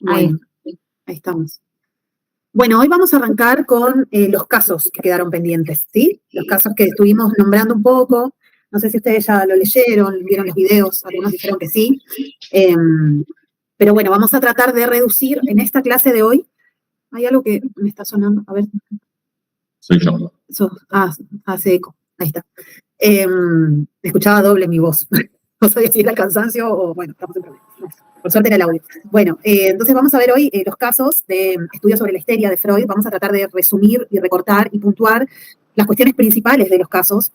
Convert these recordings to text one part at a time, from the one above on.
Bueno, ahí estamos. Bueno, hoy vamos a arrancar con los casos que quedaron pendientes, ¿sí? Los casos que estuvimos nombrando un poco. No sé si ustedes ya lo leyeron, vieron los videos, algunos dijeron que sí. Pero bueno, vamos a tratar de reducir en esta clase de hoy. Hay algo que me está sonando, a ver. Soy yo. Hace eco, ahí está. Escuchaba doble mi voz. No sabía si era el cansancio o, bueno, estamos en problemas. Por suerte era el audio. Bueno, entonces vamos a ver hoy los casos de estudios sobre la histeria de Freud. Vamos a tratar de resumir y recortar y puntuar las cuestiones principales de los casos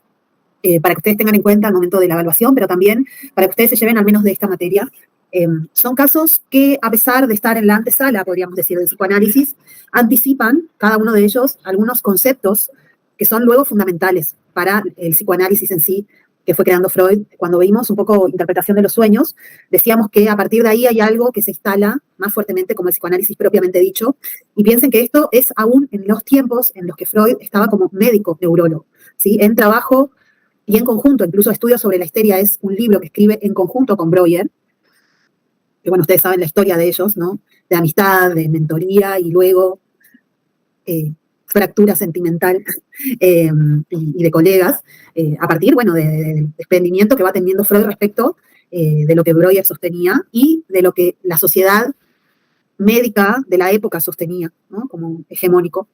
para que ustedes tengan en cuenta al momento de la evaluación, pero también para que ustedes se lleven al menos de esta materia. Son casos que, a pesar de estar en la antesala, podríamos decir, del psicoanálisis, anticipan, cada uno de ellos, algunos conceptos que son luego fundamentales para el psicoanálisis en sí, que fue creando Freud. Cuando vimos un poco interpretación de los sueños, decíamos que a partir de ahí hay algo que se instala más fuertemente como el psicoanálisis propiamente dicho, y piensen que esto es aún en los tiempos en los que Freud estaba como médico neurólogo, ¿sí? En trabajo y en conjunto, incluso Estudios sobre la histeria es un libro que escribe en conjunto con Breuer, que bueno, ustedes saben la historia de ellos, ¿no? De amistad, de mentoría y luego fractura sentimental y de colegas, a partir, bueno, del desprendimiento que va teniendo Freud respecto de lo que Breuer sostenía y de lo que la sociedad médica de la época sostenía, ¿no? Como hegemónico.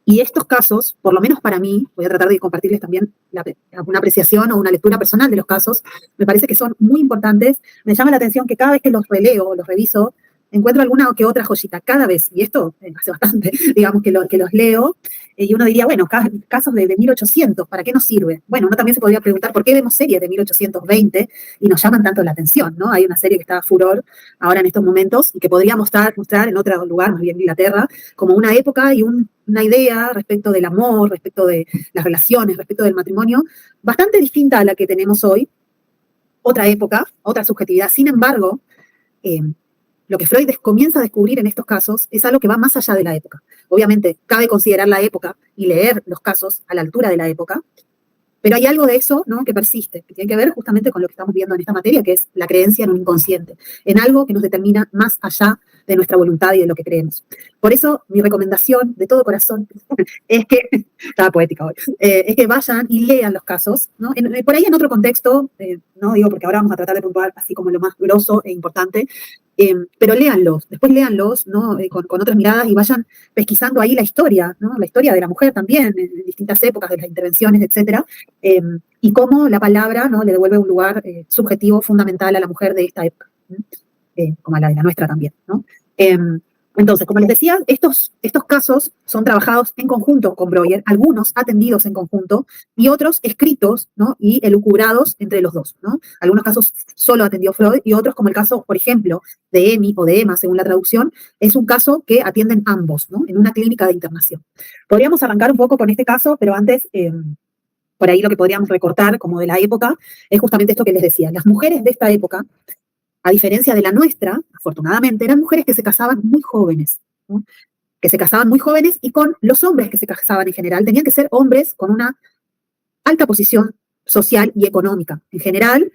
Y estos casos, por lo menos para mí, voy a tratar de compartirles también una apreciación o una lectura personal de los casos, me parece que son muy importantes. Me llama la atención que cada vez que los releo, los reviso, encuentro alguna que otra joyita, cada vez, y esto hace bastante, digamos, que los leo, y uno diría, bueno, casos de 1800, ¿para qué nos sirve? Bueno, uno también se podría preguntar, ¿por qué vemos series de 1820 y nos llaman tanto la atención, ¿no? Hay una serie que está a furor ahora en estos momentos y que podría mostrar en otro lugar, más bien Inglaterra, como una época y una idea respecto del amor, respecto de las relaciones, respecto del matrimonio, bastante distinta a la que tenemos hoy, otra época, otra subjetividad. Sin embargo, lo que Freud comienza a descubrir en estos casos es algo que va más allá de la época. Obviamente, cabe considerar la época y leer los casos a la altura de la época, pero hay algo de eso, ¿no?, que persiste, que tiene que ver justamente con lo que estamos viendo en esta materia, que es la creencia en un inconsciente, en algo que nos determina más allá de nuestra voluntad y de lo que creemos. Por eso, mi recomendación de todo corazón es que, estaba poética hoy, es que vayan y lean los casos, ¿no? Por ahí en otro contexto, no digo porque ahora vamos a tratar de puntuar así como lo más grosso e importante, pero léanlos, después léanlos, ¿no? Con otras miradas y vayan pesquisando ahí la historia, ¿no? La historia de la mujer también, en distintas épocas, de las intervenciones, etcétera, y cómo la palabra, ¿no?, le devuelve un lugar subjetivo fundamental a la mujer de esta época, como a la de la nuestra también, ¿no? Entonces, como les decía, estos casos son trabajados en conjunto con Breuer, algunos atendidos en conjunto y otros escritos, ¿no?, y elucubrados entre los dos, ¿no? Algunos casos solo atendió Freud y otros, como el caso, por ejemplo, de Emi o de Emma, según la traducción, es un caso que atienden ambos, ¿no?, en una clínica de internación. Podríamos arrancar un poco con este caso, pero antes, por ahí lo que podríamos recortar como de la época es justamente esto que les decía. Las mujeres de esta época, a diferencia de la nuestra, afortunadamente, eran mujeres que se casaban muy jóvenes, ¿no? Que se casaban muy jóvenes y con los hombres que se casaban en general, tenían que ser hombres con una alta posición social y económica. En general,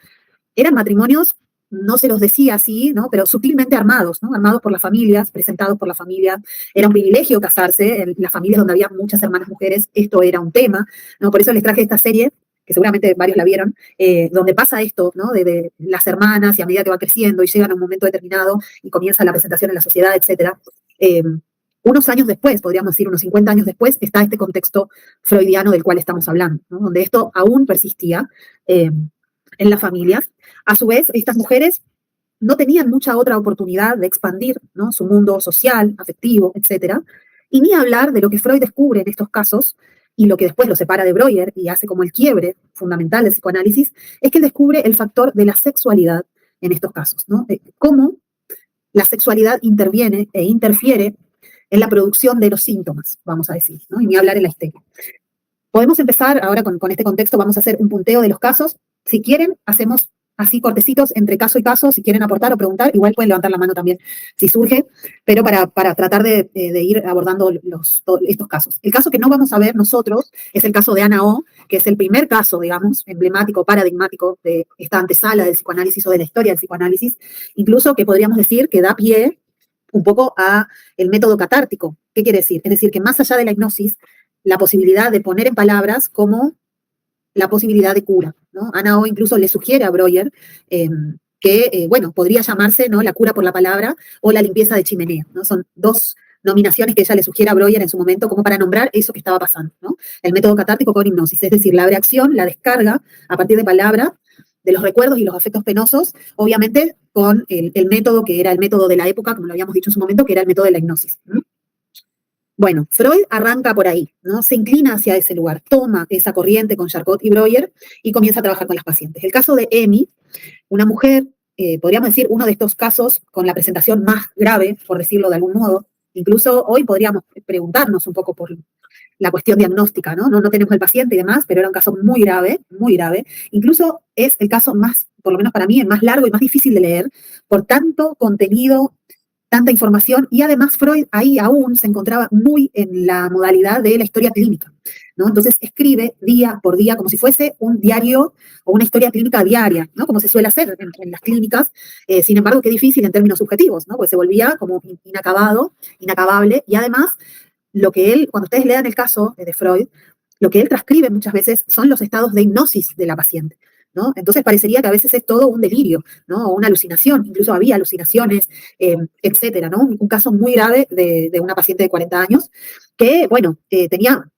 eran matrimonios, no se los decía así, ¿no?, pero sutilmente armados, ¿no?, armados por las familias, presentados por las familias. Era un privilegio casarse, en las familias donde había muchas hermanas mujeres, esto era un tema, ¿no? Por eso les traje esta serie, que seguramente varios la vieron, donde pasa esto, ¿no?, de las hermanas y a medida que va creciendo y llegan a un momento determinado y comienza la presentación en la sociedad, etcétera. Unos años después, podríamos decir unos 50 años después, está este contexto freudiano del cual estamos hablando, ¿no?, donde esto aún persistía en las familias. A su vez, estas mujeres no tenían mucha otra oportunidad de expandir, ¿no?, su mundo social, afectivo, etcétera. Y ni hablar de lo que Freud descubre en estos casos, y lo que después lo separa de Breuer y hace como el quiebre fundamental del psicoanálisis, es que él descubre el factor de la sexualidad en estos casos, ¿no? Cómo la sexualidad interviene e interfiere en la producción de los síntomas, vamos a decir, ¿no? Y ni hablar en la histeria. Podemos empezar ahora con este contexto, vamos a hacer un punteo de los casos. Si quieren, hacemos así cortecitos entre caso y caso, si quieren aportar o preguntar, igual pueden levantar la mano también si surge, pero para tratar de ir abordando estos casos. El caso que no vamos a ver nosotros es el caso de Ana O, que es el primer caso, digamos, emblemático, paradigmático de esta antesala del psicoanálisis o de la historia del psicoanálisis, incluso que podríamos decir que da pie un poco a el método catártico. ¿Qué quiere decir? Es decir, que más allá de la hipnosis, la posibilidad de poner en palabras como la posibilidad de cura, ¿no? Ana O incluso le sugiere a Breuer que, bueno, podría llamarse, ¿no?, la cura por la palabra o la limpieza de chimenea, ¿no? Son dos nominaciones que ella le sugiere a Breuer en su momento como para nombrar eso que estaba pasando, ¿no? El método catártico con hipnosis, es decir, la reacción, la descarga a partir de palabra de los recuerdos y los afectos penosos, obviamente con el método que era el método de la época, como lo habíamos dicho en su momento, que era el método de la hipnosis, ¿no? Bueno, Freud arranca por ahí, ¿no? Se inclina hacia ese lugar, toma esa corriente con Charcot y Breuer y comienza a trabajar con las pacientes. El caso de Amy, una mujer, podríamos decir, uno de estos casos con la presentación más grave, por decirlo de algún modo. Incluso hoy podríamos preguntarnos un poco por la cuestión diagnóstica, ¿no? No tenemos el paciente y demás, pero era un caso muy grave, muy grave. Incluso es el caso más, por lo menos para mí, el más largo y más difícil de leer, por tanto contenido, tanta información, y además Freud ahí aún se encontraba muy en la modalidad de la historia clínica, ¿no? Entonces escribe día por día como si fuese un diario o una historia clínica diaria, ¿no? Como se suele hacer en las clínicas, sin embargo, qué difícil en términos subjetivos, ¿no? Pues se volvía como inacabado, inacabable, y además lo que él, cuando ustedes lean el caso de Freud, lo que él transcribe muchas veces son los estados de hipnosis de la paciente, ¿no? Entonces parecería que a veces es todo un delirio, ¿no? O una alucinación, incluso había alucinaciones, etcétera, ¿no? Un caso muy grave de una paciente de 40 años que, bueno, tenía,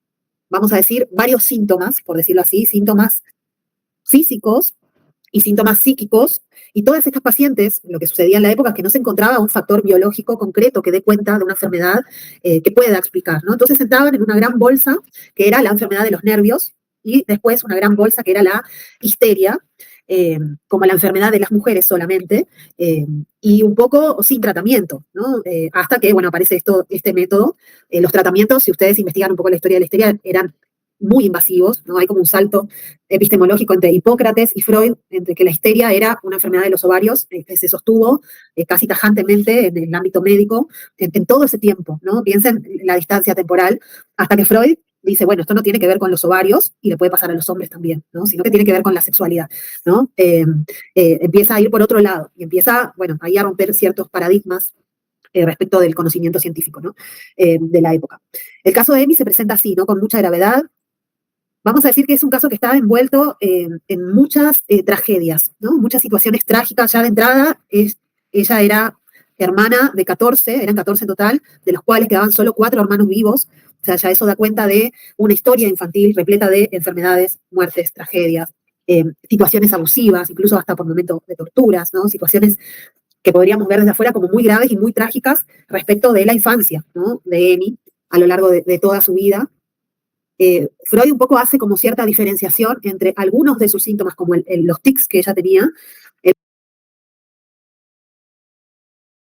vamos a decir, varios síntomas, por decirlo así, síntomas físicos y síntomas psíquicos, y todas estas pacientes, lo que sucedía en la época es que no se encontraba un factor biológico concreto que dé cuenta de una enfermedad que pueda explicar, ¿no? Entonces entraban en una gran bolsa que era la enfermedad de los nervios, y después una gran bolsa que era la histeria, como la enfermedad de las mujeres solamente, y un poco sin tratamiento, ¿no? Hasta que, bueno, aparece este método. Los tratamientos, si ustedes investigan un poco la historia de la histeria, eran muy invasivos, ¿no? Hay como un salto epistemológico entre Hipócrates y Freud, entre que la histeria era una enfermedad de los ovarios, que se sostuvo casi tajantemente en el ámbito médico en todo ese tiempo, ¿no? Piensen en la distancia temporal, hasta que Freud dice, bueno, esto no tiene que ver con los ovarios, y le puede pasar a los hombres también, ¿no? Sino que tiene que ver con la sexualidad, ¿no? Empieza a ir por otro lado, y empieza, bueno, ahí a romper ciertos paradigmas respecto del conocimiento científico, ¿no? De la época. El caso de Amy se presenta así, ¿no? Con mucha gravedad. Vamos a decir que es un caso que está envuelto en muchas tragedias, ¿no? Muchas situaciones trágicas. Ya de entrada, ella era hermana de 14, eran 14 en total, de los cuales quedaban solo 4 hermanos vivos. O sea, ya eso da cuenta de una historia infantil repleta de enfermedades, muertes, tragedias, situaciones abusivas, incluso hasta por momentos de torturas, ¿no? Situaciones que podríamos ver desde afuera como muy graves y muy trágicas respecto de la infancia, ¿no?, de Amy a lo largo de toda su vida. Freud un poco hace como cierta diferenciación entre algunos de sus síntomas, como los tics que ella tenía.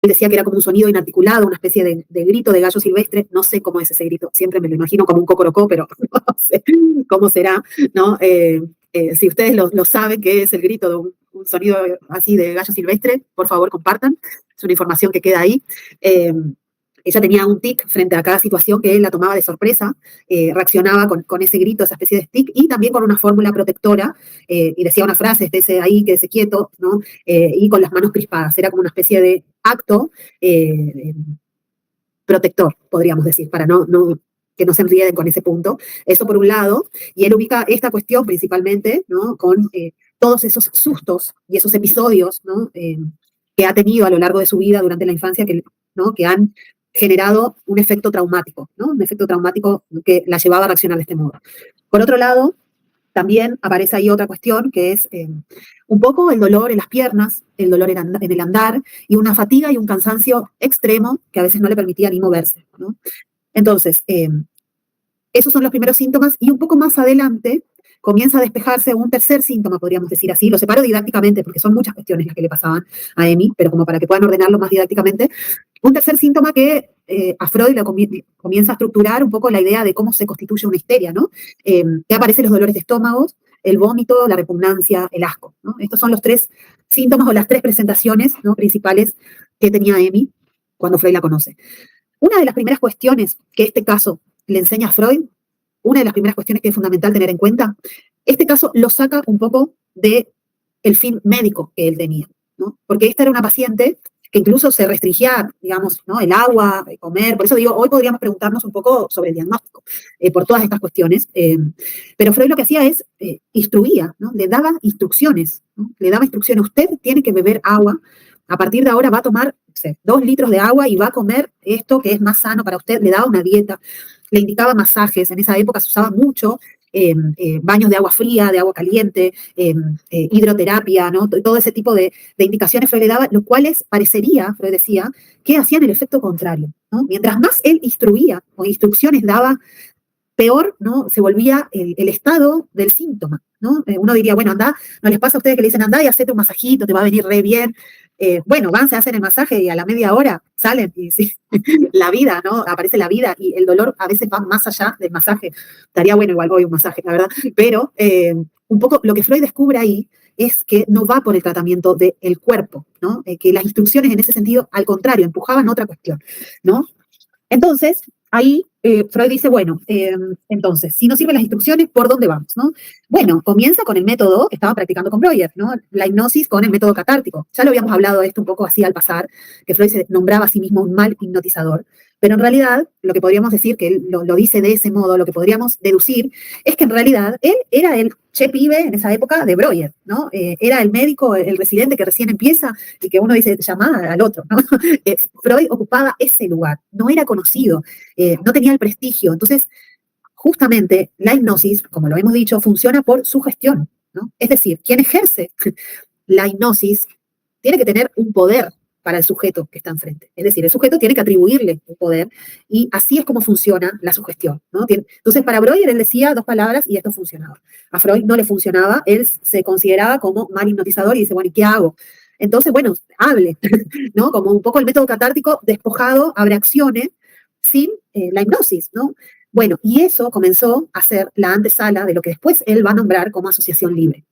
Él decía que era como un sonido inarticulado, una especie de grito de gallo silvestre. No sé cómo es ese grito, siempre me lo imagino como un cocorocó, pero no sé cómo será, ¿no? Si ustedes lo saben, que es el grito de un sonido así de gallo silvestre, por favor compartan, es una información que queda ahí. Ella tenía un tic frente a cada situación que él la tomaba de sorpresa, reaccionaba con ese grito, esa especie de tic, y también con una fórmula protectora, y decía una frase, estése ahí, quédese quieto, ¿no? Y con las manos crispadas, era como una especie de acto protector, podríamos decir, para que no se enrieden con ese punto. Eso por un lado, y él ubica esta cuestión principalmente, ¿no?, con todos esos sustos y esos episodios, ¿no?, que ha tenido a lo largo de su vida durante la infancia, ¿no?, que han generado un efecto traumático, ¿no? Un efecto traumático que la llevaba a reaccionar de este modo. Por otro lado, también aparece ahí otra cuestión, que es un poco el dolor en las piernas, el dolor en el andar, y una fatiga y un cansancio extremo que a veces no le permitía ni moverse, ¿no? Entonces, esos son los primeros síntomas, y un poco más adelante comienza a despejarse un tercer síntoma, podríamos decir así. Lo separo didácticamente porque son muchas cuestiones las que le pasaban a Amy, pero como para que puedan ordenarlo más didácticamente. Un tercer síntoma que a Freud le comienza a estructurar un poco la idea de cómo se constituye una histeria, ¿no? Que aparecen los dolores de estómago, el vómito, la repugnancia, el asco, ¿no? Estos son los 3 síntomas o las 3 presentaciones, ¿no?, principales que tenía Emmy cuando Freud la conoce. Una de las primeras cuestiones que este caso le enseña a Freud, una de las primeras cuestiones que es fundamental tener en cuenta, este caso lo saca un poco del fin médico que él tenía, ¿no? Porque esta era una paciente que incluso se restringía, digamos, ¿no?, el agua, comer. Por eso digo, hoy podríamos preguntarnos un poco sobre el diagnóstico, por todas estas cuestiones. Pero Freud lo que hacía es, instruía, ¿no?, le daba instrucciones, ¿no? Le daba instrucciones. Usted tiene que beber agua. A partir de ahora va a tomar, no sé, 2 litros de agua y va a comer esto que es más sano para usted. Le daba una dieta, le indicaba masajes. En esa época se usaba mucho baños de agua fría, de agua caliente, hidroterapia, ¿no? Todo ese tipo de indicaciones Freud le daba, los cuales parecería, Freud decía, que hacían el efecto contrario, ¿no? Mientras más él instruía o instrucciones daba, peor, ¿no?, se volvía el estado del síntoma, ¿no? Uno diría, bueno, anda, ¿no les pasa a ustedes que le dicen, anda y hacete un masajito, te va a venir re bien? Bueno, van, se hacen el masaje y a la media hora salen y sí, la vida, ¿no? Aparece la vida y el dolor a veces va más allá del masaje. Estaría bueno igual hoy un masaje, la verdad, pero un poco lo que Freud descubre ahí es que no va por el tratamiento del cuerpo, ¿no? Que las instrucciones en ese sentido, al contrario, empujaban otra cuestión, ¿no? Entonces, ahí Freud dice, bueno, entonces, si no sirven las instrucciones, ¿por dónde vamos, no? Bueno, comienza con el método que estaba practicando con Breuer, ¿no? La hipnosis con el método catártico. Ya lo habíamos hablado de esto un poco así al pasar, que Freud se nombraba a sí mismo un mal hipnotizador, pero en realidad, lo que podríamos decir, que él lo dice de ese modo, lo que podríamos deducir, es que en realidad él era el che pibe en esa época de Breuer, ¿no? Era el médico, el residente que recién empieza y que uno dice, llama al otro, ¿no? Freud ocupaba ese lugar, no era conocido, no tenía el prestigio. Entonces, justamente la hipnosis, como lo hemos dicho, funciona por sugestión, ¿no? Es decir, quien ejerce la hipnosis tiene que tener un poder para el sujeto que está enfrente. Es decir, el sujeto tiene que atribuirle un poder y así es como funciona la sugestión, ¿no? Entonces, para Breuer él decía 2 palabras y esto funcionaba. A Freud no le funcionaba, él se consideraba como mal hipnotizador y dice, bueno, ¿y qué hago? Entonces, bueno, hable, ¿no? Como un poco el método catártico despojado, abre acciones sin la hipnosis, ¿no? Bueno, y eso comenzó a ser la antesala de lo que después él va a nombrar como asociación libre.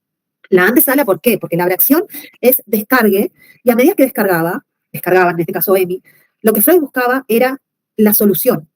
La antesala, ¿por qué? Porque la abreacción es descargue, y a medida que descargaba en este caso Emmy, lo que Freud buscaba era la solución,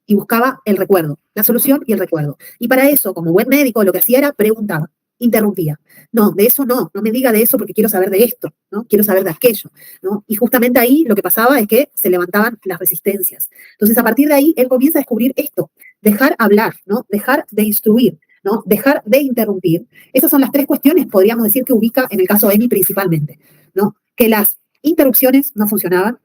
y buscaba el recuerdo, la solución y el recuerdo. Y para eso, como buen médico, lo que hacía era preguntaba, interrumpía. No, de eso no me diga de eso porque quiero saber de esto, ¿no? Quiero saber de aquello, ¿no? Y justamente ahí lo que pasaba es que se levantaban las resistencias. Entonces, a partir de ahí, él comienza a descubrir esto, dejar hablar, ¿no? Dejar de instruir, ¿no? Dejar de interrumpir. Esas son las 3 cuestiones, podríamos decir, que ubica en el caso de Emmy principalmente, ¿no? Que las interrupciones no funcionaban,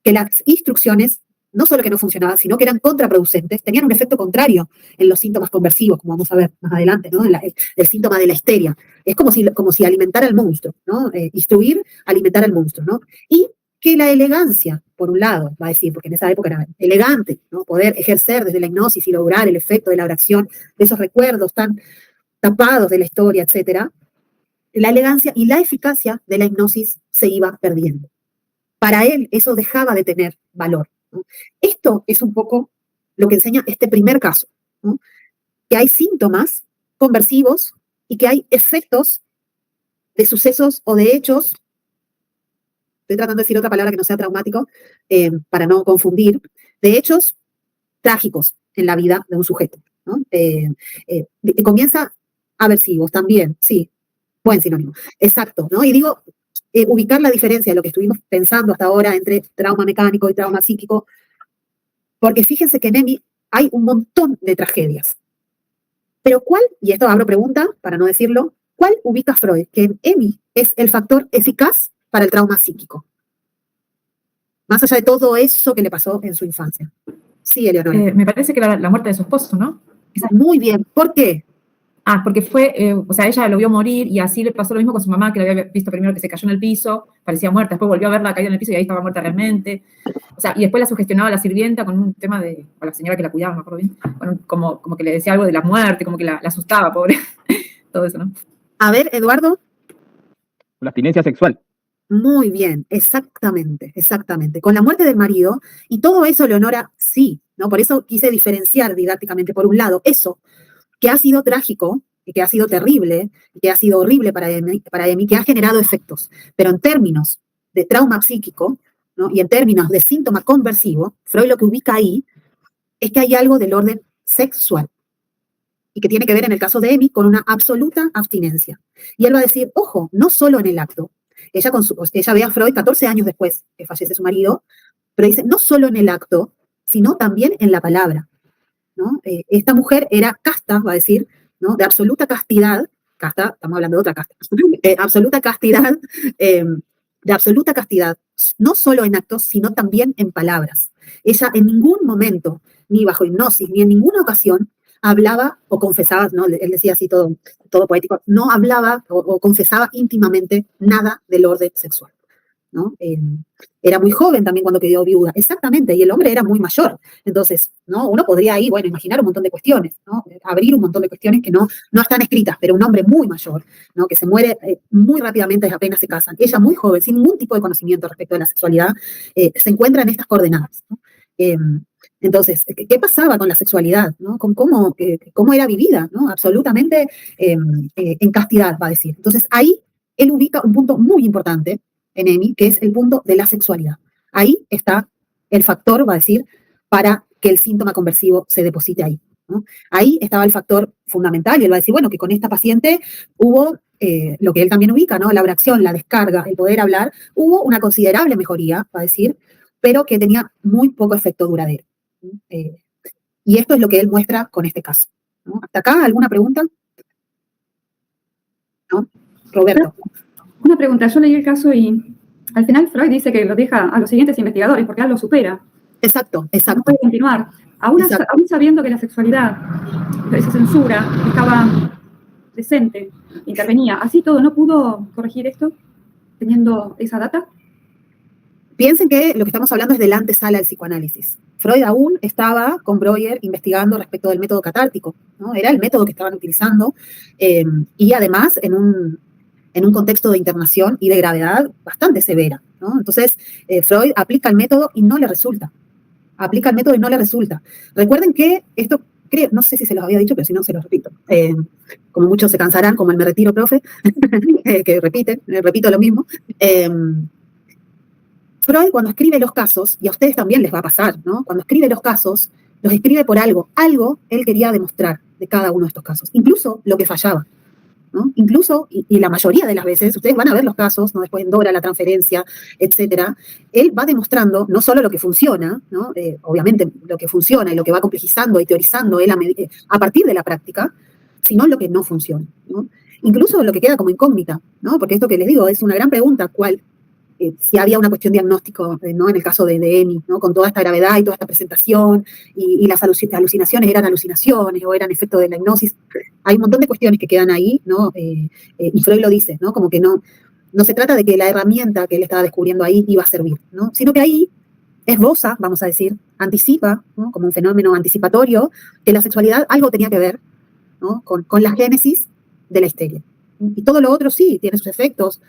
que las instrucciones no solo que no funcionaban, sino que eran contraproducentes, tenían un efecto contrario en los síntomas conversivos, como vamos a ver más adelante, ¿no? El síntoma de la histeria. Es como si alimentara al monstruo, ¿no? Instruir, alimentar al monstruo, ¿no? Y que la elegancia, por un lado, va a decir, porque en esa época era elegante, ¿no? Poder ejercer desde la hipnosis y lograr el efecto de la oración, de esos recuerdos tan tapados de la historia, etcétera, la elegancia y la eficacia de la hipnosis se iba perdiendo. Para él eso dejaba de tener valor, ¿no? Esto es un poco lo que enseña este primer caso, ¿no? Que hay síntomas conversivos y que hay efectos de sucesos o de hechos, estoy tratando de decir otra palabra que no sea traumático, para no confundir, de hechos trágicos en la vida de un sujeto, ¿no? Comienza aversivos también, sí, buen sinónimo, exacto, ¿no? Y digo, ubicar la diferencia de lo que estuvimos pensando hasta ahora entre trauma mecánico y trauma psíquico, porque fíjense que en Emmy hay un montón de tragedias. Pero ¿cuál, y esto abro pregunta para no decirlo, cuál ubica Freud que en Emmy es el factor eficaz para el trauma psíquico? Más allá de todo eso que le pasó en su infancia. Sí, Eleonora. Me parece que la muerte de su esposo, ¿no? Muy bien. ¿Por qué? Porque fue, o sea, ella lo vio morir y así le pasó lo mismo con su mamá, que la había visto primero que se cayó en el piso, parecía muerta, después volvió a verla caída en el piso y ahí estaba muerta realmente. O sea, y después la sugestionaba la sirvienta con un tema de, o la señora que la cuidaba, no me acuerdo bien, bueno, como que le decía algo de la muerte, como que la asustaba, pobre. Todo eso, ¿no? A ver, Eduardo. La abstinencia sexual. Muy bien, exactamente, exactamente. Con la muerte del marido, y todo eso, Leonora, sí, ¿no? Por eso quise diferenciar didácticamente, por un lado, eso que ha sido trágico, y que ha sido terrible, y que ha sido horrible para Emi, que ha generado efectos. Pero en términos de trauma psíquico, ¿no? Y en términos de síntoma conversivo, Freud lo que ubica ahí es que hay algo del orden sexual y que tiene que ver en el caso de Emi con una absoluta abstinencia. Y él va a decir, ojo, no solo en el acto. Ella ve a Freud 14 años después que fallece su marido, pero dice, no solo en el acto, sino también en la palabra, ¿no? Esta mujer era casta, va a decir, ¿no? De absoluta castidad, casta, estamos hablando de otra casta, absoluta castidad, de absoluta castidad, no solo en actos, sino también en palabras. Ella en ningún momento, ni bajo hipnosis, ni en ninguna ocasión, hablaba o confesaba, ¿no? Él decía así todo poético, no hablaba o confesaba íntimamente nada del orden sexual, ¿no? Era muy joven también cuando quedó viuda, exactamente, y el hombre era muy mayor. Entonces, ¿no? Uno podría ahí, bueno, imaginar un montón de cuestiones, ¿no? Abrir un montón de cuestiones que no están escritas, pero un hombre muy mayor, ¿no? Que se muere muy rápidamente apenas se casan. Ella muy joven, sin ningún tipo de conocimiento respecto a la sexualidad, se encuentra en estas coordenadas, ¿no? Entonces, ¿qué pasaba con la sexualidad, ¿no? ¿Cómo era vivida, ¿no? Absolutamente en castidad, va a decir. Entonces, ahí él ubica un punto muy importante en Emi, que es el punto de la sexualidad. Ahí está el factor, va a decir, para que el síntoma conversivo se deposite ahí, ¿no? Ahí estaba el factor fundamental, y él va a decir, bueno, que con esta paciente hubo lo que él también ubica, ¿no? La abracción, la descarga, el poder hablar, hubo una considerable mejoría, va a decir, pero que tenía muy poco efecto duradero. Y esto es lo que él muestra con este caso, ¿no? ¿Hasta acá alguna pregunta? ¿No? Roberto. Una pregunta, yo leí el caso y al final Freud dice que lo deja a los siguientes investigadores porque él lo supera. Exacto. No puede continuar. Aún sabiendo que la sexualidad, esa censura, estaba presente, intervenía. Así todo, ¿no pudo corregir esto teniendo esa data? Piensen que lo que estamos hablando es de la antesala del psicoanálisis. Freud aún estaba con Breuer investigando respecto del método catártico, ¿no? Era el método que estaban utilizando, y además en un contexto de internación y de gravedad bastante severa, ¿no? Entonces, Freud aplica el método y no le resulta. Recuerden que esto, no sé si se los había dicho, pero si no, se los repito. Como muchos se cansarán, como el me retiro, profe, que repito lo mismo. Freud, cuando escribe los casos, y a ustedes también les va a pasar, ¿no? Cuando escribe los casos, los escribe por algo él quería demostrar de cada uno de estos casos, incluso lo que fallaba, ¿no? Incluso, y la mayoría de las veces, ustedes van a ver los casos, ¿no? Después en Dora, la transferencia, etcétera, él va demostrando no solo lo que funciona, ¿no? Obviamente lo que funciona y lo que va complejizando y teorizando él a partir de la práctica, sino lo que no funciona, ¿no? Incluso lo que queda como incógnita, ¿no? Porque esto que les digo es una gran pregunta, si había una cuestión diagnóstico, ¿no? En el caso de Emi, ¿no? Con toda esta gravedad y toda esta presentación, y las alucinaciones eran alucinaciones o eran efecto de la hipnosis. Hay un montón de cuestiones que quedan ahí, ¿no? Y Freud lo dice, ¿no? Como que no se trata de que la herramienta que él estaba descubriendo ahí iba a servir, ¿no? Sino que ahí esboza, vamos a decir, anticipa, ¿no? Como un fenómeno anticipatorio, que la sexualidad algo tenía que ver, ¿no? Con la génesis de la histeria. Y todo lo otro sí, tiene sus efectos,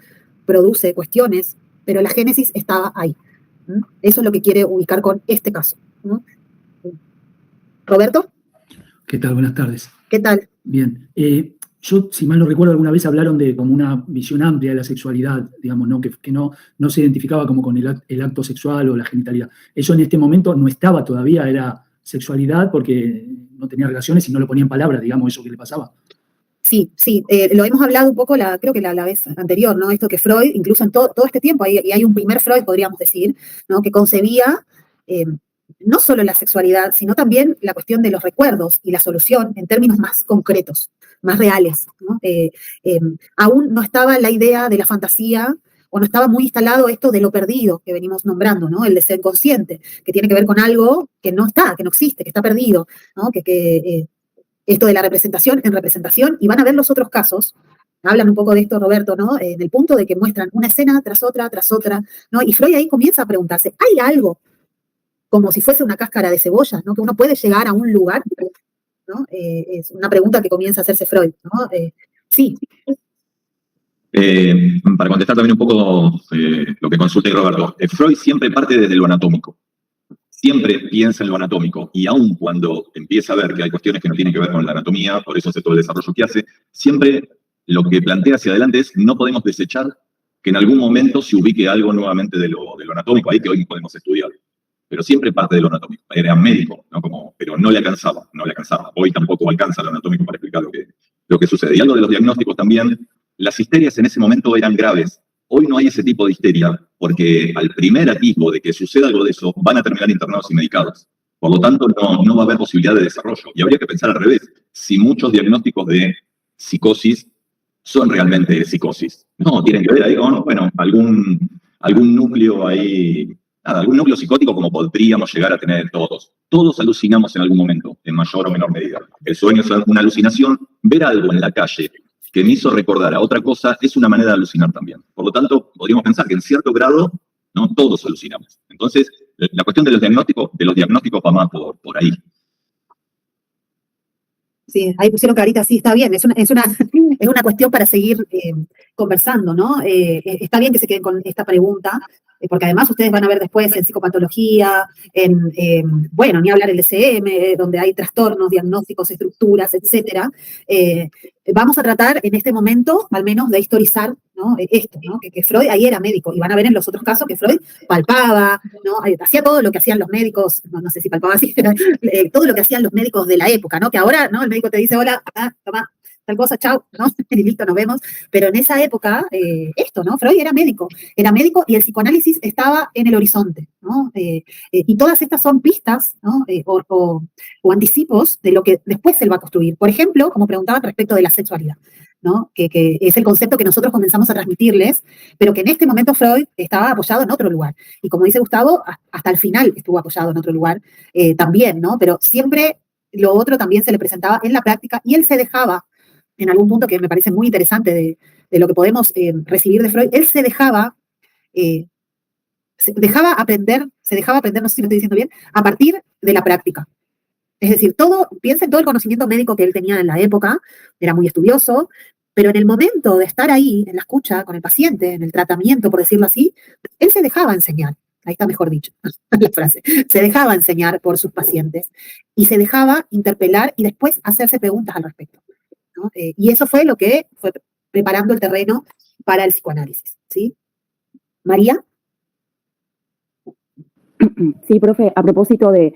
produce cuestiones, pero la génesis estaba ahí. Eso es lo que quiere ubicar con este caso, ¿no? ¿Roberto? ¿Qué tal? Buenas tardes. ¿Qué tal? Bien. Yo, si mal no recuerdo, alguna vez hablaron de como una visión amplia de la sexualidad, digamos, ¿no? Que no se identificaba como con el acto sexual o la genitalidad. Eso en este momento no estaba todavía, era sexualidad porque no tenía relaciones y no lo ponía en palabras, digamos, eso que le pasaba. Sí, lo hemos hablado un poco, creo que la vez anterior, ¿no? Esto que Freud, incluso en todo este tiempo, y hay un primer Freud, podríamos decir, ¿no? Que concebía no solo la sexualidad, sino también la cuestión de los recuerdos y la solución en términos más concretos, más reales, ¿no? Aún no estaba la idea de la fantasía, o no estaba muy instalado esto de lo perdido que venimos nombrando, ¿no? El deseo inconsciente, que tiene que ver con algo que no está, que no existe, que está perdido, ¿no? Esto de la representación en representación, y van a ver los otros casos, hablan un poco de esto, Roberto, ¿no? En el punto de que muestran una escena tras otra, ¿no? Y Freud ahí comienza a preguntarse, ¿hay algo como si fuese una cáscara de cebolla, ¿no? Que uno puede llegar a un lugar, ¿no? Es una pregunta que comienza a hacerse Freud, ¿no? Sí. Para contestar también un poco lo que consulté Roberto, Freud siempre parte desde lo anatómico. siempre piensa en lo anatómico, y aun cuando empieza a ver que hay cuestiones que no tienen que ver con la anatomía, por eso hace todo el desarrollo que hace, siempre lo que plantea hacia adelante es no podemos desechar que en algún momento se ubique algo nuevamente de lo anatómico, ahí que hoy podemos estudiar. Pero siempre parte de lo anatómico. Era médico, ¿no? Pero no le alcanzaba. Hoy tampoco alcanza lo anatómico para explicar lo que sucede. Y algo de los diagnósticos también, las histerias en ese momento eran graves. Hoy no hay ese tipo de histeria, porque al primer atisbo de que suceda algo de eso, van a terminar internados y medicados. Por lo tanto, no va a haber posibilidad de desarrollo. Y habría que pensar al revés. Si muchos diagnósticos de psicosis son realmente psicosis. No, tienen que ver ahí con, bueno, algún núcleo ahí, algún núcleo psicótico como podríamos llegar a tener todos. Todos alucinamos en algún momento, en mayor o menor medida. El sueño es una alucinación. Ver algo en la calle que me hizo recordar a otra cosa es una manera de alucinar también. Por lo tanto, podríamos pensar que en cierto grado, no todos alucinamos. Entonces, la cuestión de los diagnósticos va más por ahí. Sí, ahí pusieron carita, sí, está bien, es una cuestión para seguir conversando, ¿no? Está bien que se queden con esta pregunta, porque además ustedes van a ver después en psicopatología, bueno, ni hablar el DSM, donde hay trastornos, diagnósticos, estructuras, etcétera. Vamos a tratar en este momento, al menos, de historizar, ¿no? Esto, ¿no? Que Freud ahí era médico, y van a ver en los otros casos que Freud palpaba, ¿no? Hacía todo lo que hacían los médicos, no sé si palpaba así, todo lo que hacían los médicos de la época, ¿no? Que ahora, ¿no? El médico te dice, hola, toma, tal cosa, chao, ¿no? Y listo, nos vemos. Pero en esa época, ¿no? Freud era médico y el psicoanálisis estaba en el horizonte, ¿no? Y todas estas son pistas, ¿no? O anticipos de lo que después él va a construir. Por ejemplo, como preguntaban respecto de la sexualidad, ¿no? Que es el concepto que nosotros comenzamos a transmitirles, pero que en este momento Freud estaba apoyado en otro lugar. Y como dice Gustavo, hasta el final estuvo apoyado en otro lugar también, ¿no? Pero siempre lo otro también se le presentaba en la práctica y él se dejaba, en algún punto que me parece muy interesante de lo que podemos recibir de Freud, él se dejaba aprender, no sé si lo estoy diciendo bien, a partir de la práctica. Es decir, piensa en todo el conocimiento médico que él tenía en la época, era muy estudioso, pero en el momento de estar ahí, en la escucha con el paciente, en el tratamiento, por decirlo así, él se dejaba enseñar. Ahí está mejor dicho la frase. Se dejaba enseñar por sus pacientes y se dejaba interpelar y después hacerse preguntas al respecto, ¿no? Y eso fue lo que fue preparando el terreno para el psicoanálisis, ¿sí? María. Sí, profe, a propósito de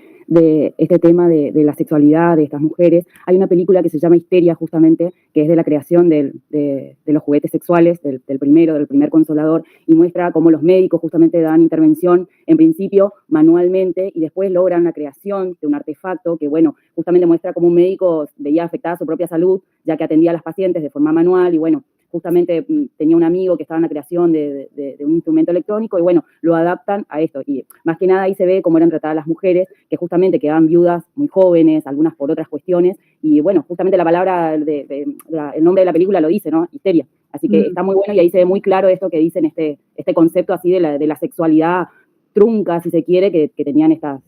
este tema de la sexualidad de estas mujeres, hay una película que se llama Histeria, justamente, que es de la creación de los juguetes sexuales, del primer Consolador, y muestra cómo los médicos justamente dan intervención, en principio, manualmente, y después logran la creación de un artefacto que, bueno, justamente muestra cómo un médico veía afectada su propia salud, ya que atendía a las pacientes de forma manual, y bueno, justamente tenía un amigo que estaba en la creación de un instrumento electrónico y bueno, lo adaptan a esto. Y más que nada ahí se ve cómo eran tratadas las mujeres, que justamente quedaban viudas muy jóvenes, algunas por otras cuestiones. Y bueno, justamente la palabra, el nombre de la película lo dice, ¿no? Histeria. Así que está muy bueno y ahí se ve muy claro esto que dicen, este concepto así de la sexualidad trunca, si se quiere, que tenían estas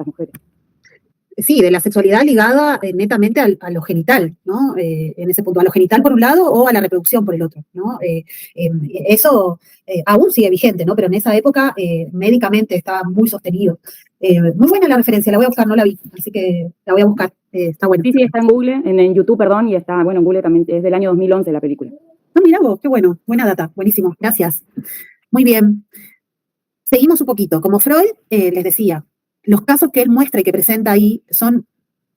mujeres. Sí, de la sexualidad ligada netamente a lo genital, ¿no? En ese punto, a lo genital por un lado o a la reproducción por el otro, ¿no? Eso aún sigue vigente, ¿no? Pero en esa época médicamente estaba muy sostenido. Muy buena la referencia, la voy a buscar, no la vi, así que la voy a buscar, está bueno. Sí, está en Google, en YouTube, perdón, y está, bueno, en Google también, es del año 2011 la película. No, mirá vos, qué bueno, buena data, buenísimo, gracias. Muy bien. Seguimos un poquito. Como Freud les decía, los casos que él muestra y que presenta ahí son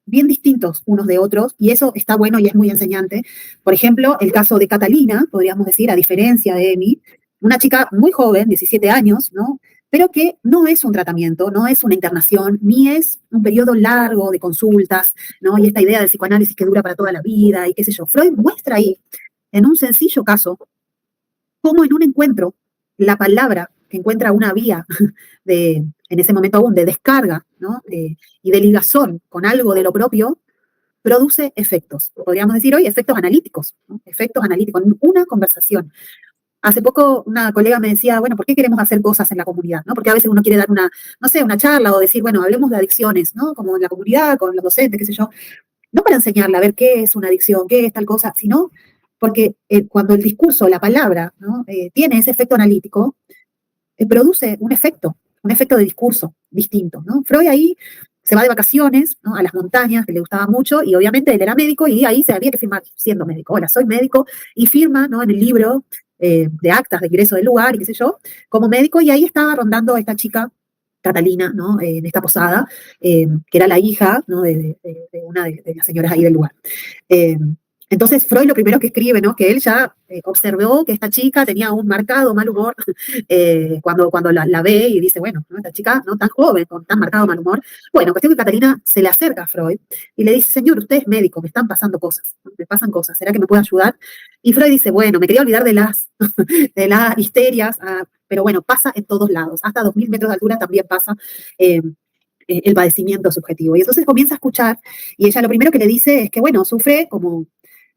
bien distintos unos de otros, y eso está bueno y es muy enseñante. Por ejemplo, el caso de Catalina, podríamos decir, a diferencia de Emi, una chica muy joven, 17 años, ¿no? Pero que no es un tratamiento, no es una internación, ni es un periodo largo de consultas, ¿no? Y esta idea del psicoanálisis que dura para toda la vida, y qué sé yo. Freud muestra ahí, en un sencillo caso, cómo en un encuentro, la palabra que encuentra una vía en ese momento aún, de descarga, ¿no? Y de ligazón con algo de lo propio, produce efectos. Podríamos decir hoy efectos analíticos, ¿no? Efectos analíticos, en una conversación. Hace poco una colega me decía, bueno, ¿por qué queremos hacer cosas en la comunidad? ¿No? Porque a veces uno quiere dar una charla o decir, bueno, hablemos de adicciones, ¿no? Como en la comunidad, con los docentes, qué sé yo. No para enseñarle a ver qué es una adicción, qué es tal cosa, sino porque cuando el discurso, la palabra, ¿no? Tiene ese efecto analítico, produce un efecto un efecto de discurso distinto, ¿no? Freud ahí se va de vacaciones, ¿no?, a las montañas, que le gustaba mucho, y obviamente él era médico, y ahí se había que firmar siendo médico. Hola, soy médico, y firma, ¿no?, en el libro de actas de ingreso del lugar, y qué sé yo, como médico, y ahí estaba rondando esta chica, Catalina, ¿no?, en esta posada, que era la hija, ¿no?, de una de las señoras ahí del lugar. Entonces Freud lo primero que escribe, ¿no?, que él ya observó que esta chica tenía un marcado mal humor cuando la ve y dice, bueno, ¿no?, esta chica no tan joven, con tan marcado mal humor. Bueno, cuestión que Catalina se le acerca a Freud y le dice, señor, usted es médico, me están pasando cosas, ¿no?, me pasan cosas, ¿será que me puede ayudar? Y Freud dice, bueno, me quería olvidar de de las histerias, pero bueno, pasa en todos lados, hasta 2000 metros de altura también pasa el padecimiento subjetivo. Y entonces comienza a escuchar, y ella lo primero que le dice es que, bueno, sufre como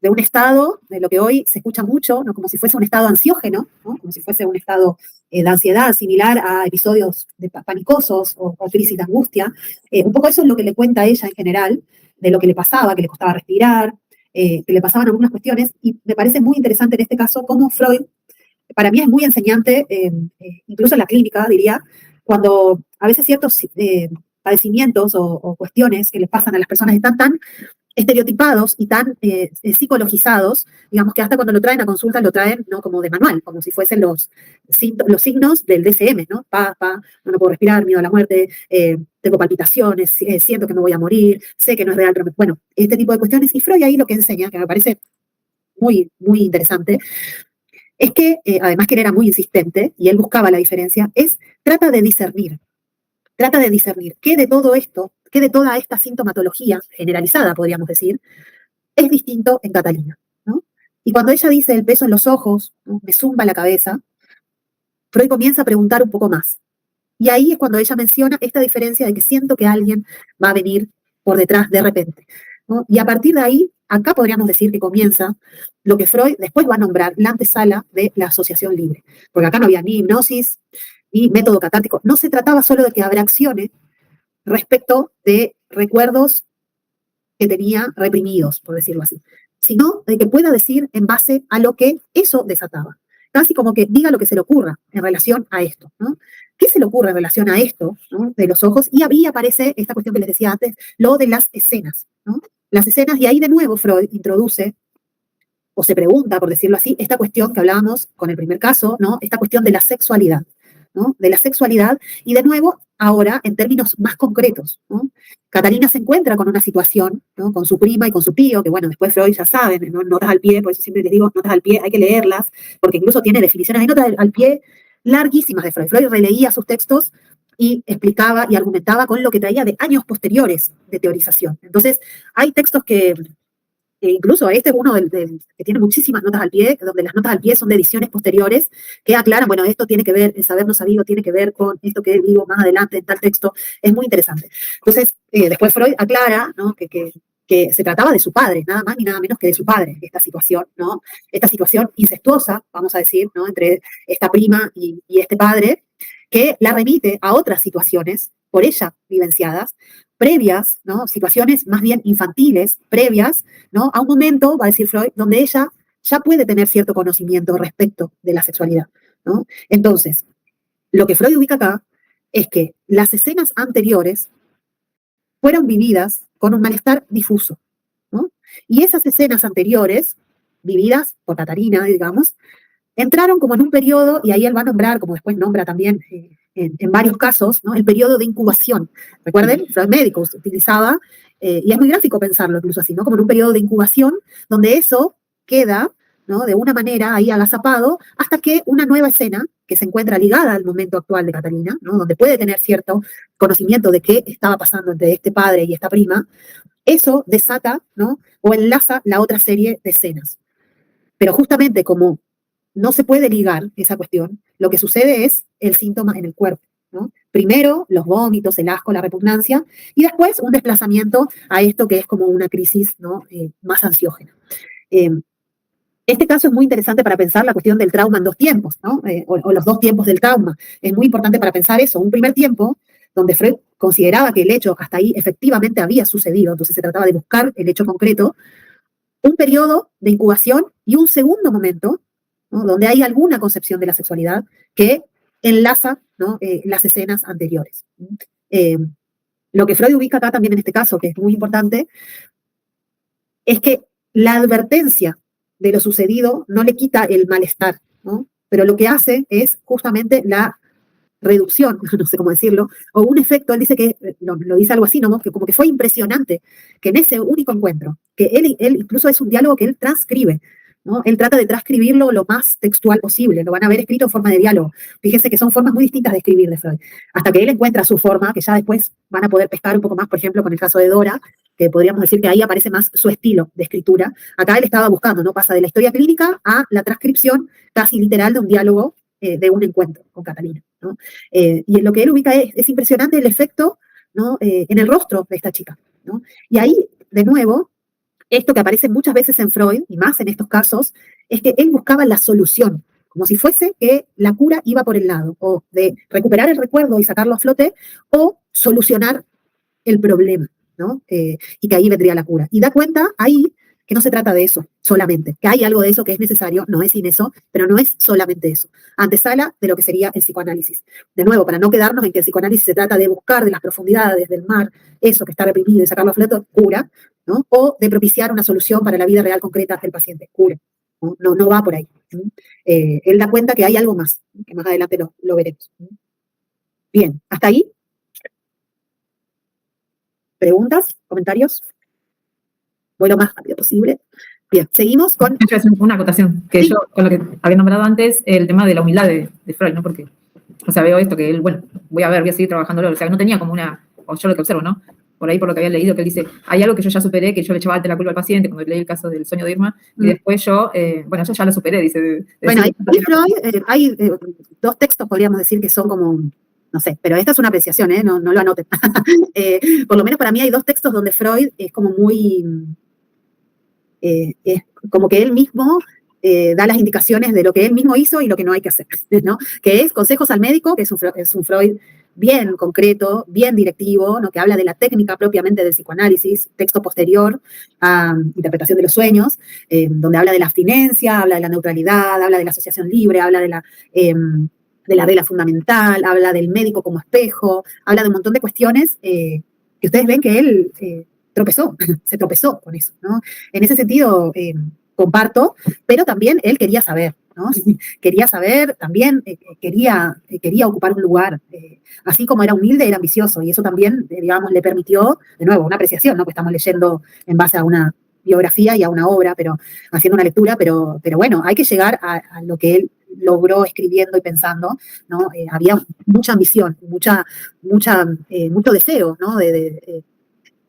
de un estado, de lo que hoy se escucha mucho, ¿no?, como si fuese un estado ansiógeno, ¿no?, como si fuese un estado de ansiedad similar a episodios de panicosos o crisis de angustia. Un poco eso es lo que le cuenta a ella en general, de lo que le pasaba, que le costaba respirar, que le pasaban algunas cuestiones, y me parece muy interesante en este caso cómo Freud, para mí es muy enseñante, incluso en la clínica, diría, cuando a veces ciertos padecimientos o cuestiones que les pasan a las personas están tan estereotipados y tan psicologizados, digamos que hasta cuando lo traen a consulta lo traen, ¿no?, como de manual, como si fuesen los signos del DSM, ¿no? No puedo respirar, miedo a la muerte, tengo palpitaciones, siento que me voy a morir, sé que no es real, pero bueno, este tipo de cuestiones. Y Freud ahí lo que enseña, que me parece muy, muy interesante, es que, además que él era muy insistente y él buscaba la diferencia, trata de discernir qué de todo esto, qué de toda esta sintomatología generalizada, podríamos decir, es distinto en Catalina, ¿no? Y cuando ella dice el peso en los ojos, ¿no?, me zumba la cabeza, Freud comienza a preguntar un poco más. Y ahí es cuando ella menciona esta diferencia de que siento que alguien va a venir por detrás de repente, ¿no? Y a partir de ahí, acá podríamos decir que comienza lo que Freud después va a nombrar la antesala de la asociación libre. Porque acá no había ni hipnosis, ni método catártico. No se trataba solo de que abraccione respecto de recuerdos que tenía reprimidos, por decirlo así, sino de que pueda decir en base a lo que eso desataba. Casi como que diga lo que se le ocurra en relación a esto, ¿no? ¿Qué se le ocurre en relación a esto, ¿no?, de los ojos? Y ahí aparece esta cuestión que les decía antes, lo de las escenas, ¿no? Las escenas, y ahí de nuevo Freud introduce, o se pregunta, por decirlo así, esta cuestión que hablábamos con el primer caso, ¿no?, esta cuestión de la sexualidad, ¿no?, de la sexualidad, y de nuevo, ahora, en términos más concretos, ¿no? Catalina se encuentra con una situación, ¿no?, con su prima y con su tío, que bueno, después Freud ya saben, ¿no?, notas al pie, por eso siempre les digo, notas al pie, hay que leerlas, porque incluso tiene definiciones de notas al pie larguísimas de Freud. Freud releía sus textos y explicaba y argumentaba con lo que traía de años posteriores de teorización. Entonces, hay textos que incluso este es uno que tiene muchísimas notas al pie, donde las notas al pie son de ediciones posteriores, que aclaran, bueno, esto tiene que ver, el saber no sabido tiene que ver con esto que digo más adelante en tal texto, es muy interesante. Entonces, después Freud aclara, ¿no?, que se trataba de su padre, nada más ni nada menos que de su padre, esta situación, ¿no? Esta situación incestuosa, vamos a decir, ¿no?, entre esta prima y este padre, que la remite a otras situaciones por ella vivenciadas, previas, ¿no?, situaciones más bien infantiles, previas, ¿no?, a un momento, va a decir Freud, donde ella ya puede tener cierto conocimiento respecto de la sexualidad, ¿no? Entonces, lo que Freud ubica acá es que las escenas anteriores fueron vividas con un malestar difuso, ¿no? Y esas escenas anteriores, vividas por Catarina, digamos, entraron como en un periodo, y ahí él va a nombrar, como después nombra también en varios casos, ¿no?, el periodo de incubación. Recuerden, Freud médico utilizaba, y es muy gráfico pensarlo incluso así, ¿no?, como en un periodo de incubación, donde eso queda, ¿no?, de una manera ahí agazapado, hasta que una nueva escena, que se encuentra ligada al momento actual de Catalina, ¿no?, donde puede tener cierto conocimiento de qué estaba pasando entre este padre y esta prima, eso desata, ¿no?, o enlaza la otra serie de escenas. Pero justamente como no se puede ligar esa cuestión, lo que sucede es el síntoma en el cuerpo, ¿no? Primero los vómitos, el asco, la repugnancia, y después un desplazamiento a esto que es como una crisis, ¿no?, más ansiógena. Este caso es muy interesante para pensar la cuestión del trauma en dos tiempos, ¿no? O los dos tiempos del trauma. Es muy importante para pensar eso. Un primer tiempo donde Freud consideraba que el hecho hasta ahí efectivamente había sucedido, entonces se trataba de buscar el hecho concreto, un periodo de incubación y un segundo momento, ¿no?, donde hay alguna concepción de la sexualidad que enlaza ¿no? Las escenas anteriores. Lo que Freud ubica acá también en este caso, que es muy importante, es que la advertencia de lo sucedido no le quita el malestar, ¿no? Pero lo que hace es justamente la reducción, no sé cómo decirlo, o un efecto, él dice que, lo dice algo así, ¿no? Que como que fue impresionante que en ese único encuentro, que él incluso es un diálogo que él transcribe, ¿no? Él trata de transcribirlo lo más textual posible, lo van a ver escrito en forma de diálogo. Fíjense que son formas muy distintas de escribir de Freud, hasta que él encuentra su forma, que ya después van a poder pescar un poco más, por ejemplo, con el caso de Dora, que podríamos decir que ahí aparece más su estilo de escritura. Acá él estaba buscando, ¿no? Pasa de la historia clínica a la transcripción casi literal de un diálogo, de un encuentro con Catalina, ¿no? Y en lo que él ubica es impresionante el efecto, ¿no? En el rostro de esta chica, ¿no? Y ahí, de nuevo, esto que aparece muchas veces en Freud, y más en estos casos, es que él buscaba la solución, como si fuese que la cura iba por el lado, o de recuperar el recuerdo y sacarlo a flote, o solucionar el problema, ¿no? Y que ahí vendría la cura. Y da cuenta ahí que no se trata de eso solamente, que hay algo de eso que es necesario, no es sin eso, pero no es solamente eso. Antesala de lo que sería el psicoanálisis. De nuevo, para no quedarnos en que el psicoanálisis se trata de buscar de las profundidades del mar eso que está reprimido y sacarlo a flote, cura, ¿no? O de propiciar una solución para la vida real concreta del paciente, cura. No va por ahí. Él da cuenta que hay algo más, que más adelante lo veremos. Bien, ¿hasta ahí? ¿Preguntas? ¿Comentarios? Voy lo más rápido posible. Bien, seguimos con... Yo voy a hacer una acotación, que Sí. yo, con lo que había nombrado antes, el tema de la humildad de Freud, ¿no? Porque, o sea, veo esto que él, bueno, voy a seguir trabajándolo, o sea, no tenía como una, o yo lo que observo, ¿no? Por ahí, por lo que había leído, que él dice, hay algo que yo ya superé, que yo le echaba la culpa al paciente, cuando leí el caso del sueño de Irma, y después yo, bueno, yo ya lo superé, dice. Bueno, ahí Freud, hay dos textos, podríamos decir, que son como, no sé, pero esta es una apreciación, no lo anoten. Por lo menos para mí hay dos textos donde Freud es como muy, es como que él mismo da las indicaciones de lo que él mismo hizo y lo que no hay que hacer, ¿no? Que es Consejos al médico, que es un Freud bien concreto, bien directivo, ¿no? Que habla de la técnica propiamente del psicoanálisis, texto posterior a Interpretación de los sueños, donde habla de la abstinencia, habla de la neutralidad, habla de la asociación libre, habla de la regla fundamental, habla del médico como espejo, habla de un montón de cuestiones que ustedes ven que él se tropezó con eso, ¿no? En ese sentido, comparto, pero también él quería saber, ¿no? Quería saber, también quería ocupar un lugar, así como era humilde, era ambicioso, y eso también, digamos, le permitió, de nuevo, una apreciación, ¿no? Que estamos leyendo en base a una biografía y a una obra, pero haciendo una lectura, pero bueno, hay que llegar a lo que él logró escribiendo y pensando, ¿no? Había mucha ambición, mucho deseo, ¿no? De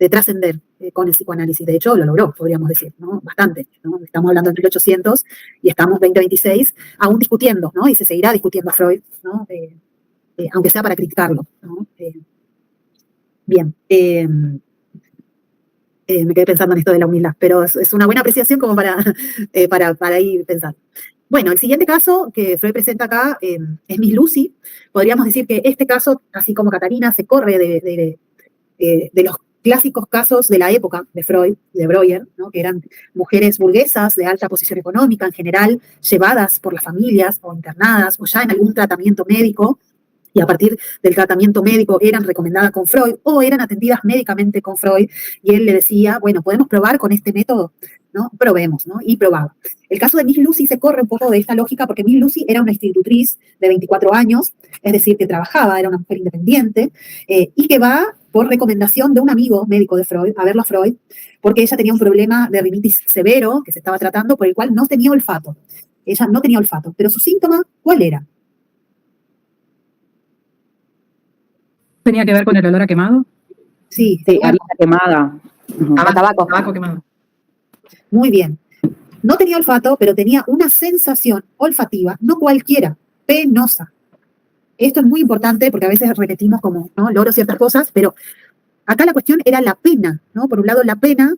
trascender con el psicoanálisis. De hecho, lo logró, podríamos decir, ¿no? Bastante, ¿no? Estamos hablando de 1800 y estamos 2026 aún discutiendo, ¿no? Y se seguirá discutiendo a Freud, ¿no? Aunque sea para criticarlo, ¿no? Bien. Me quedé pensando en esto de la humildad, pero es una buena apreciación como para ir pensando. Bueno, el siguiente caso que Freud presenta acá es Miss Lucy. Podríamos decir que este caso, así como Catarina, se corre de los clásicos casos de la época de Freud y de Breuer, ¿no? Que eran mujeres burguesas de alta posición económica, en general llevadas por las familias o internadas o ya en algún tratamiento médico, y a partir del tratamiento médico eran recomendadas con Freud o eran atendidas médicamente con Freud, y él le decía, bueno, podemos probar con este método, ¿no? Probemos, ¿no? Y probaba. El caso de Miss Lucy se corre un poco de esta lógica porque Miss Lucy era una institutriz de 24 años, es decir, que trabajaba, era una mujer independiente, y que va por recomendación de un amigo médico de Freud, a verlo a Freud, porque ella tenía un problema de rinitis severo que se estaba tratando, por el cual no tenía olfato. Ella no tenía olfato, pero su síntoma, ¿cuál era? ¿Tenía que ver con el olor a quemado? Sí, harina quemada. Tabaco quemado. Muy bien. No tenía olfato, pero tenía una sensación olfativa, no cualquiera, penosa. Esto es muy importante porque a veces repetimos como, ¿no? Logro ciertas cosas, pero acá la cuestión era la pena, ¿no? Por un lado la pena,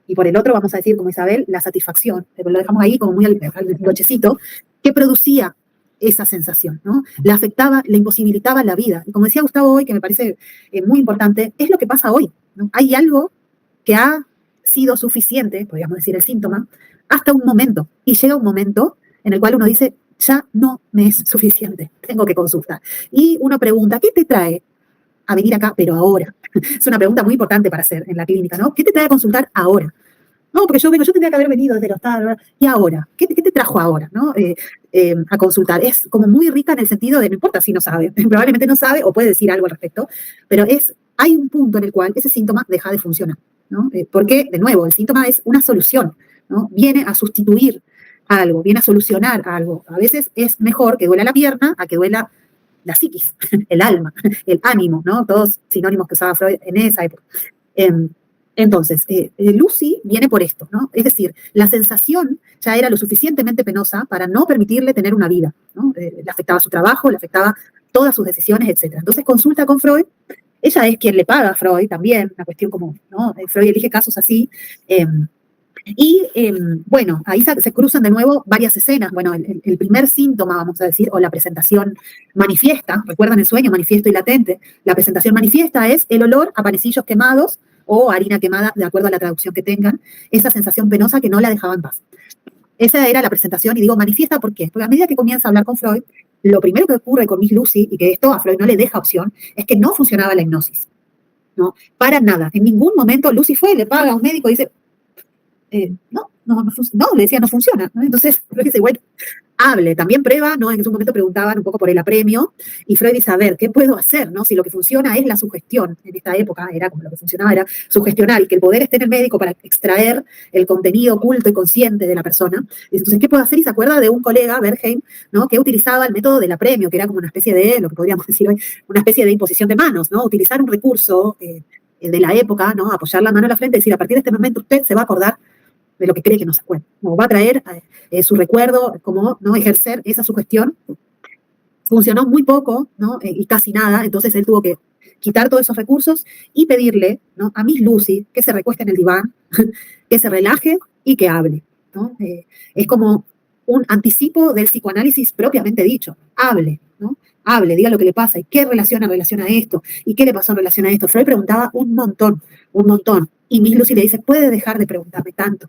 y por el otro, vamos a decir, como Isabel, la satisfacción. Pero lo dejamos ahí como muy al brochecito, que producía esa sensación, ¿no? La afectaba, la imposibilitaba la vida. Y como decía Gustavo hoy, que me parece muy importante, es lo que pasa hoy, ¿no? Hay algo que ha sido suficiente, podríamos decir el síntoma, hasta un momento. Y llega un momento en el cual uno dice, ya no me es suficiente, tengo que consultar. Y uno pregunta, ¿qué te trae a venir acá, pero ahora? Es una pregunta muy importante para hacer en la clínica, ¿no? ¿Qué te trae a consultar ahora? No, porque yo tendría que haber venido desde los tardes, ¿y ahora? ¿Qué te trajo ahora, no? A consultar. Es como muy rica en el sentido de, no importa si no sabe, probablemente no sabe o puede decir algo al respecto, pero hay un punto en el cual ese síntoma deja de funcionar, ¿no? Porque, de nuevo, el síntoma es una solución, ¿no? Viene a sustituir algo, viene a solucionar algo. A veces es mejor que duela la pierna a que duela la psiquis, el alma, el ánimo, ¿no? Todos sinónimos que usaba Freud en esa época. Entonces, Lucy viene por esto, ¿no? Es decir, la sensación ya era lo suficientemente penosa para no permitirle tener una vida, ¿no? Le afectaba su trabajo, le afectaba todas sus decisiones, etc. Entonces consulta con Freud, ella es quien le paga a Freud también, una cuestión como, ¿no? Freud elige casos así, bueno, ahí se cruzan de nuevo varias escenas. Bueno, el primer síntoma, vamos a decir, o la presentación manifiesta, recuerdan el sueño, manifiesto y latente, la presentación manifiesta es el olor a panecillos quemados o harina quemada, de acuerdo a la traducción que tengan, esa sensación penosa que no la dejaba en paz. Esa era la presentación, y digo manifiesta, ¿por qué? Porque a medida que comienza a hablar con Freud, lo primero que ocurre con Miss Lucy, y que esto a Freud no le deja opción, es que no funcionaba la hipnosis, ¿no? Para nada. En ningún momento Lucy fue, le paga a un médico y dice, no, le decía, no funciona, ¿no? Entonces, Freud dice, bueno, hable, también prueba, ¿no? En ese momento preguntaban un poco por el apremio, y Freud dice, a ver, ¿qué puedo hacer, no? Si lo que funciona es la sugestión, en esta época era como lo que funcionaba, era sugestionar, y que el poder esté en el médico para extraer el contenido oculto y consciente de la persona. Y entonces, ¿qué puedo hacer? Y se acuerda de un colega, Bernheim, ¿no? Que utilizaba el método del apremio, que era como una especie de, lo que podríamos decir hoy, una especie de imposición de manos, ¿no? Utilizar un recurso de la época, ¿no? Apoyar la mano en la frente y decir, a partir de este momento usted se va a acordar de lo que cree que no se acuerda, o va a traer su recuerdo, como no ejercer esa sugestión. Funcionó muy poco, ¿no? Y casi nada, entonces él tuvo que quitar todos esos recursos y pedirle, ¿no? A Miss Lucy que se recueste en el diván, que se relaje y que hable, ¿no? Es como un anticipo del psicoanálisis propiamente dicho, hable, ¿no? Hable, diga lo que le pasa, y qué relaciona en relación a esto, y qué le pasó en relación a esto. Freud preguntaba un montón, y Miss Lucy le dice, puede dejar de preguntarme tanto,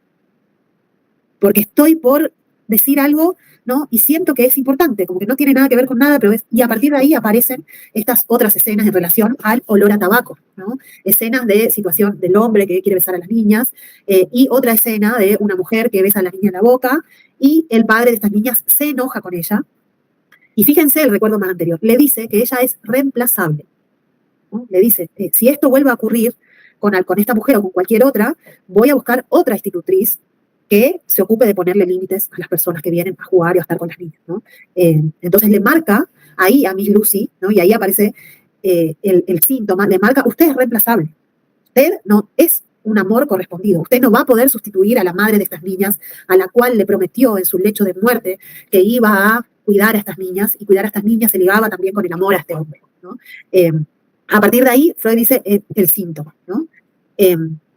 porque estoy por decir algo, ¿no? Y siento que es importante, como que no tiene nada que ver con nada, pero y a partir de ahí aparecen estas otras escenas en relación al olor a tabaco, ¿no? Escenas de situación del hombre que quiere besar a las niñas, y otra escena de una mujer que besa a la niña en la boca, y el padre de estas niñas se enoja con ella, y fíjense el recuerdo más anterior, le dice que ella es reemplazable, ¿no? Le dice, si esto vuelve a ocurrir con esta mujer o con cualquier otra, voy a buscar otra institutriz que se ocupe de ponerle límites a las personas que vienen a jugar y a estar con las niñas, ¿no? Entonces le marca ahí a Miss Lucy, ¿no? Y ahí aparece el síntoma, le marca, usted es reemplazable, usted no es un amor correspondido, usted no va a poder sustituir a la madre de estas niñas, a la cual le prometió en su lecho de muerte que iba a cuidar a estas niñas, y cuidar a estas niñas se ligaba también con el amor a este hombre, ¿no? A partir de ahí, Freud dice el síntoma, ¿no?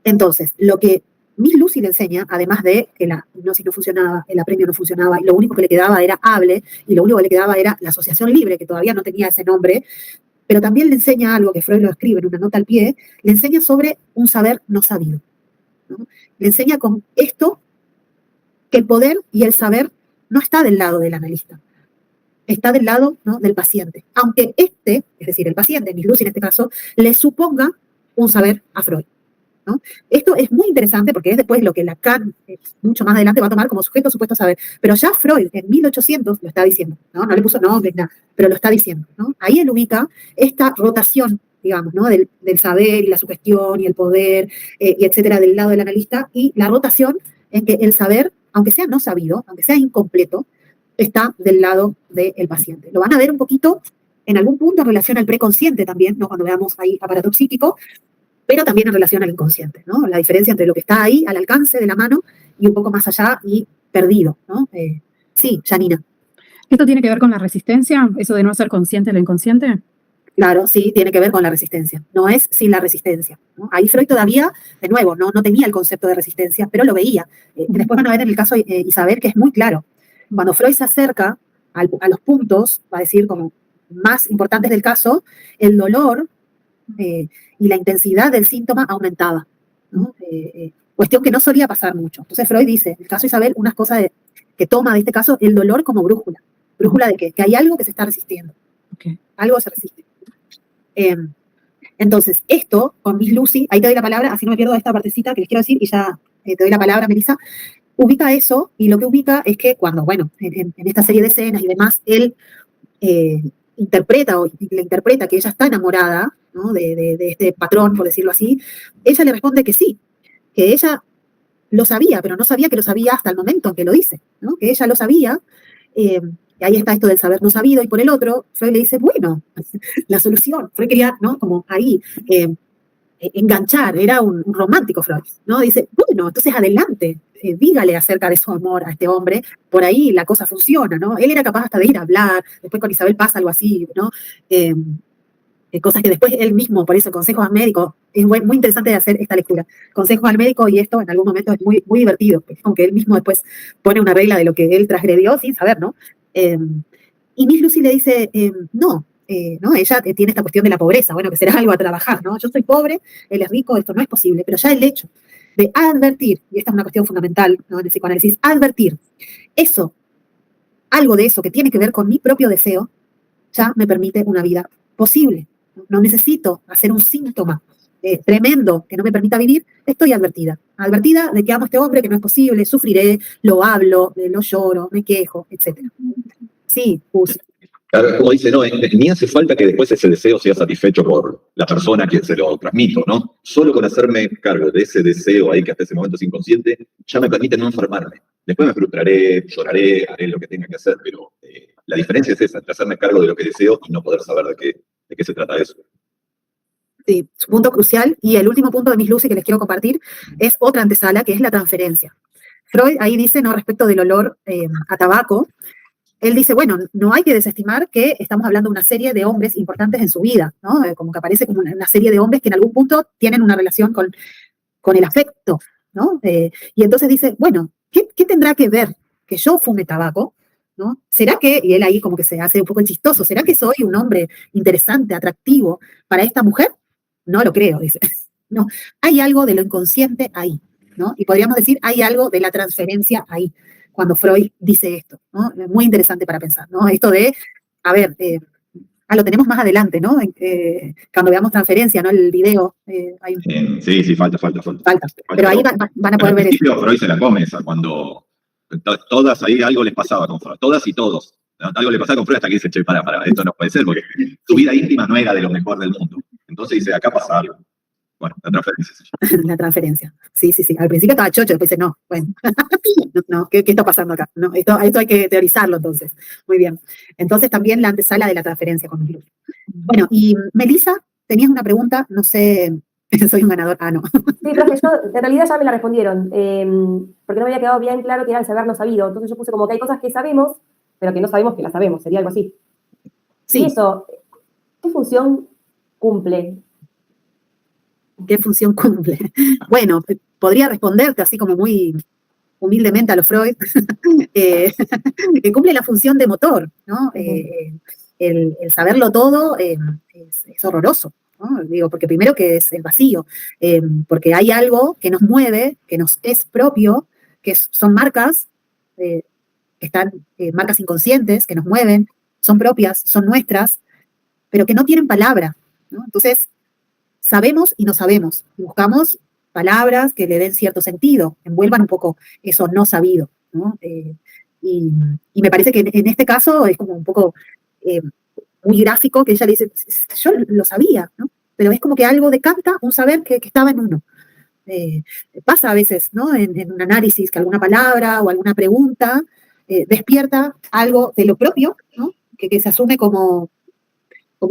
Entonces, lo que Miss Lucy le enseña, además de que la hipnosis no funcionaba, el apremio no funcionaba, y lo único que le quedaba era hable, y lo único que le quedaba era la asociación libre, que todavía no tenía ese nombre, pero también le enseña algo que Freud lo escribe en una nota al pie, le enseña sobre un saber no sabido, ¿no? Le enseña con esto que el poder y el saber no está del lado del analista, está del lado, ¿no? Del paciente, aunque es decir, el paciente, Miss Lucy en este caso, le suponga un saber a Freud, ¿no? Esto es muy interesante porque es después lo que Lacan, mucho más adelante, va a tomar como sujeto supuesto saber. Pero ya Freud, en 1800, lo está diciendo, ¿no? No le puso nombres, nada, pero lo está diciendo, ¿no? Ahí él ubica esta rotación, digamos, ¿no? Del saber y la sugestión y el poder, y etcétera, del lado del analista, y la rotación en que el saber, aunque sea no sabido, aunque sea incompleto, está del lado del paciente. Lo van a ver un poquito en algún punto en relación al preconsciente también, ¿no? Cuando veamos ahí aparato psíquico, pero también en relación al inconsciente, ¿no? La diferencia entre lo que está ahí, al alcance de la mano, y un poco más allá y perdido, ¿no? Sí, Janina. ¿Esto tiene que ver con la resistencia? ¿Eso de no ser consciente de lo inconsciente? Claro, sí, tiene que ver con la resistencia. No es sin la resistencia, ¿no? Ahí Freud todavía, de nuevo, no tenía el concepto de resistencia, pero lo veía. Después van a ver en el caso de Isabel que es muy claro. Cuando Freud se acerca a los puntos, va a decir como más importantes del caso, el dolor y la intensidad del síntoma aumentaba, ¿no? Cuestión que no solía pasar mucho. Entonces Freud dice, en el caso de Isabel, unas cosas que toma de este caso el dolor como brújula, brújula de que hay algo que se está resistiendo. Ok. Algo se resiste. Entonces, esto, con Miss Lucy, ahí te doy la palabra, así no me pierdo de esta partecita que les quiero decir, y ya te doy la palabra, Melissa, ubica eso, y lo que ubica es que cuando, bueno, en esta serie de escenas y demás, él interpreta que ella está enamorada, ¿no? de este patrón, por decirlo así, ella le responde que sí, que ella lo sabía, pero no sabía que lo sabía hasta el momento en que lo dice, ¿no? Que ella lo sabía, y ahí está esto del saber no sabido, y por el otro, Freud le dice, bueno, la solución, Freud quería, ¿no? Como ahí, enganchar, era un romántico Freud, ¿no? Dice, bueno, entonces adelante, dígale acerca de su amor a este hombre, por ahí la cosa funciona, ¿no? Él era capaz hasta de ir a hablar, después con Isabel pasa algo así, ¿no? Cosas que después él mismo, por eso consejos al médico, es muy interesante de hacer esta lectura. Consejos al médico, y esto en algún momento es muy, muy divertido, aunque él mismo después pone una regla de lo que él transgredió sin saber, ¿no? Y Miss Lucy le dice, no, ella tiene esta cuestión de la pobreza, bueno, que será algo a trabajar, ¿no? Yo soy pobre, él es rico, esto no es posible, pero ya el hecho de advertir, y esta es una cuestión fundamental, ¿no? En el psicoanálisis, advertir eso, algo de eso que tiene que ver con mi propio deseo, ya me permite una vida posible. No necesito hacer un síntoma tremendo que no me permita vivir, estoy advertida de que amo a este hombre, que no es posible, sufriré, lo hablo, lo lloro, me quejo, etc. Sí, Gus. Claro, como dice, no, ni hace falta que después ese deseo sea satisfecho por la persona a quien se lo transmito, ¿no? Solo con hacerme cargo de ese deseo ahí que hasta ese momento es inconsciente, ya me permite no enfermarme. Después me frustraré, lloraré, haré lo que tenga que hacer, pero la diferencia es esa, entre hacerme cargo de lo que deseo y no poder saber de qué se trata eso. Sí, su punto crucial, y el último punto de Miss Lucy que les quiero compartir es otra antesala, que es la transferencia. Freud ahí dice, no, respecto del olor a tabaco, él dice, bueno, no hay que desestimar que estamos hablando de una serie de hombres importantes en su vida, ¿no? Como que aparece como una serie de hombres que en algún punto tienen una relación con el afecto, ¿no? Y entonces dice, bueno, ¿qué tendrá que ver que yo fume tabaco? ¿No? ¿Será que, y él ahí como que se hace un poco chistoso, ¿será que soy un hombre interesante, atractivo para esta mujer? No lo creo, dice. No, hay algo de lo inconsciente ahí, ¿no? Y podríamos decir, hay algo de la transferencia ahí, cuando Freud dice esto, ¿no? Muy interesante para pensar, ¿no? Esto de, a ver, lo tenemos más adelante, ¿no? Cuando veamos transferencia, ¿no? El video. Sí, falta. Pero ahí van a poder ver eso. Freud se la come esa, cuando todas ahí algo les pasaba con Freud, todas y todos. Algo le pasaba con Freud hasta que dice, che, para, esto no puede ser, porque su vida íntima no era de lo mejor del mundo. Entonces dice, acá pasa algo. Bueno, la transferencia. La transferencia. Sí. Al principio estaba chocho, después dice, no, bueno. No, ¿qué está pasando acá? No, esto hay que teorizarlo entonces. Muy bien. Entonces también la antesala de la transferencia con Miss Lucy. Bueno, y Melissa, tenías una pregunta, no sé, soy un ganador. No. Sí, profe, yo en realidad ya me la respondieron, porque no me había quedado bien claro que era el saber no sabido. Entonces yo puse como que hay cosas que sabemos, pero que no sabemos que las sabemos, sería algo así. Sí. Y eso, ¿qué función cumple? ¿Qué función cumple? Bueno, podría responderte así como muy humildemente a lo Freud, que cumple la función de motor, ¿no? El saberlo todo es horroroso, ¿no? Digo, porque primero que es el vacío, porque hay algo que nos mueve, que nos es propio, que son marcas, que están marcas inconscientes, que nos mueven, son propias, son nuestras, pero que no tienen palabra, ¿no? Entonces, sabemos y no sabemos, y buscamos palabras que le den cierto sentido, envuelvan un poco eso no sabido, ¿no? Y me parece que en este caso es como un poco muy gráfico, que ella le dice, yo lo sabía, ¿no? Pero es como que algo decanta un saber que estaba en uno. Pasa a veces, ¿no? En un análisis, que alguna palabra o alguna pregunta despierta algo de lo propio, ¿no? Que se asume como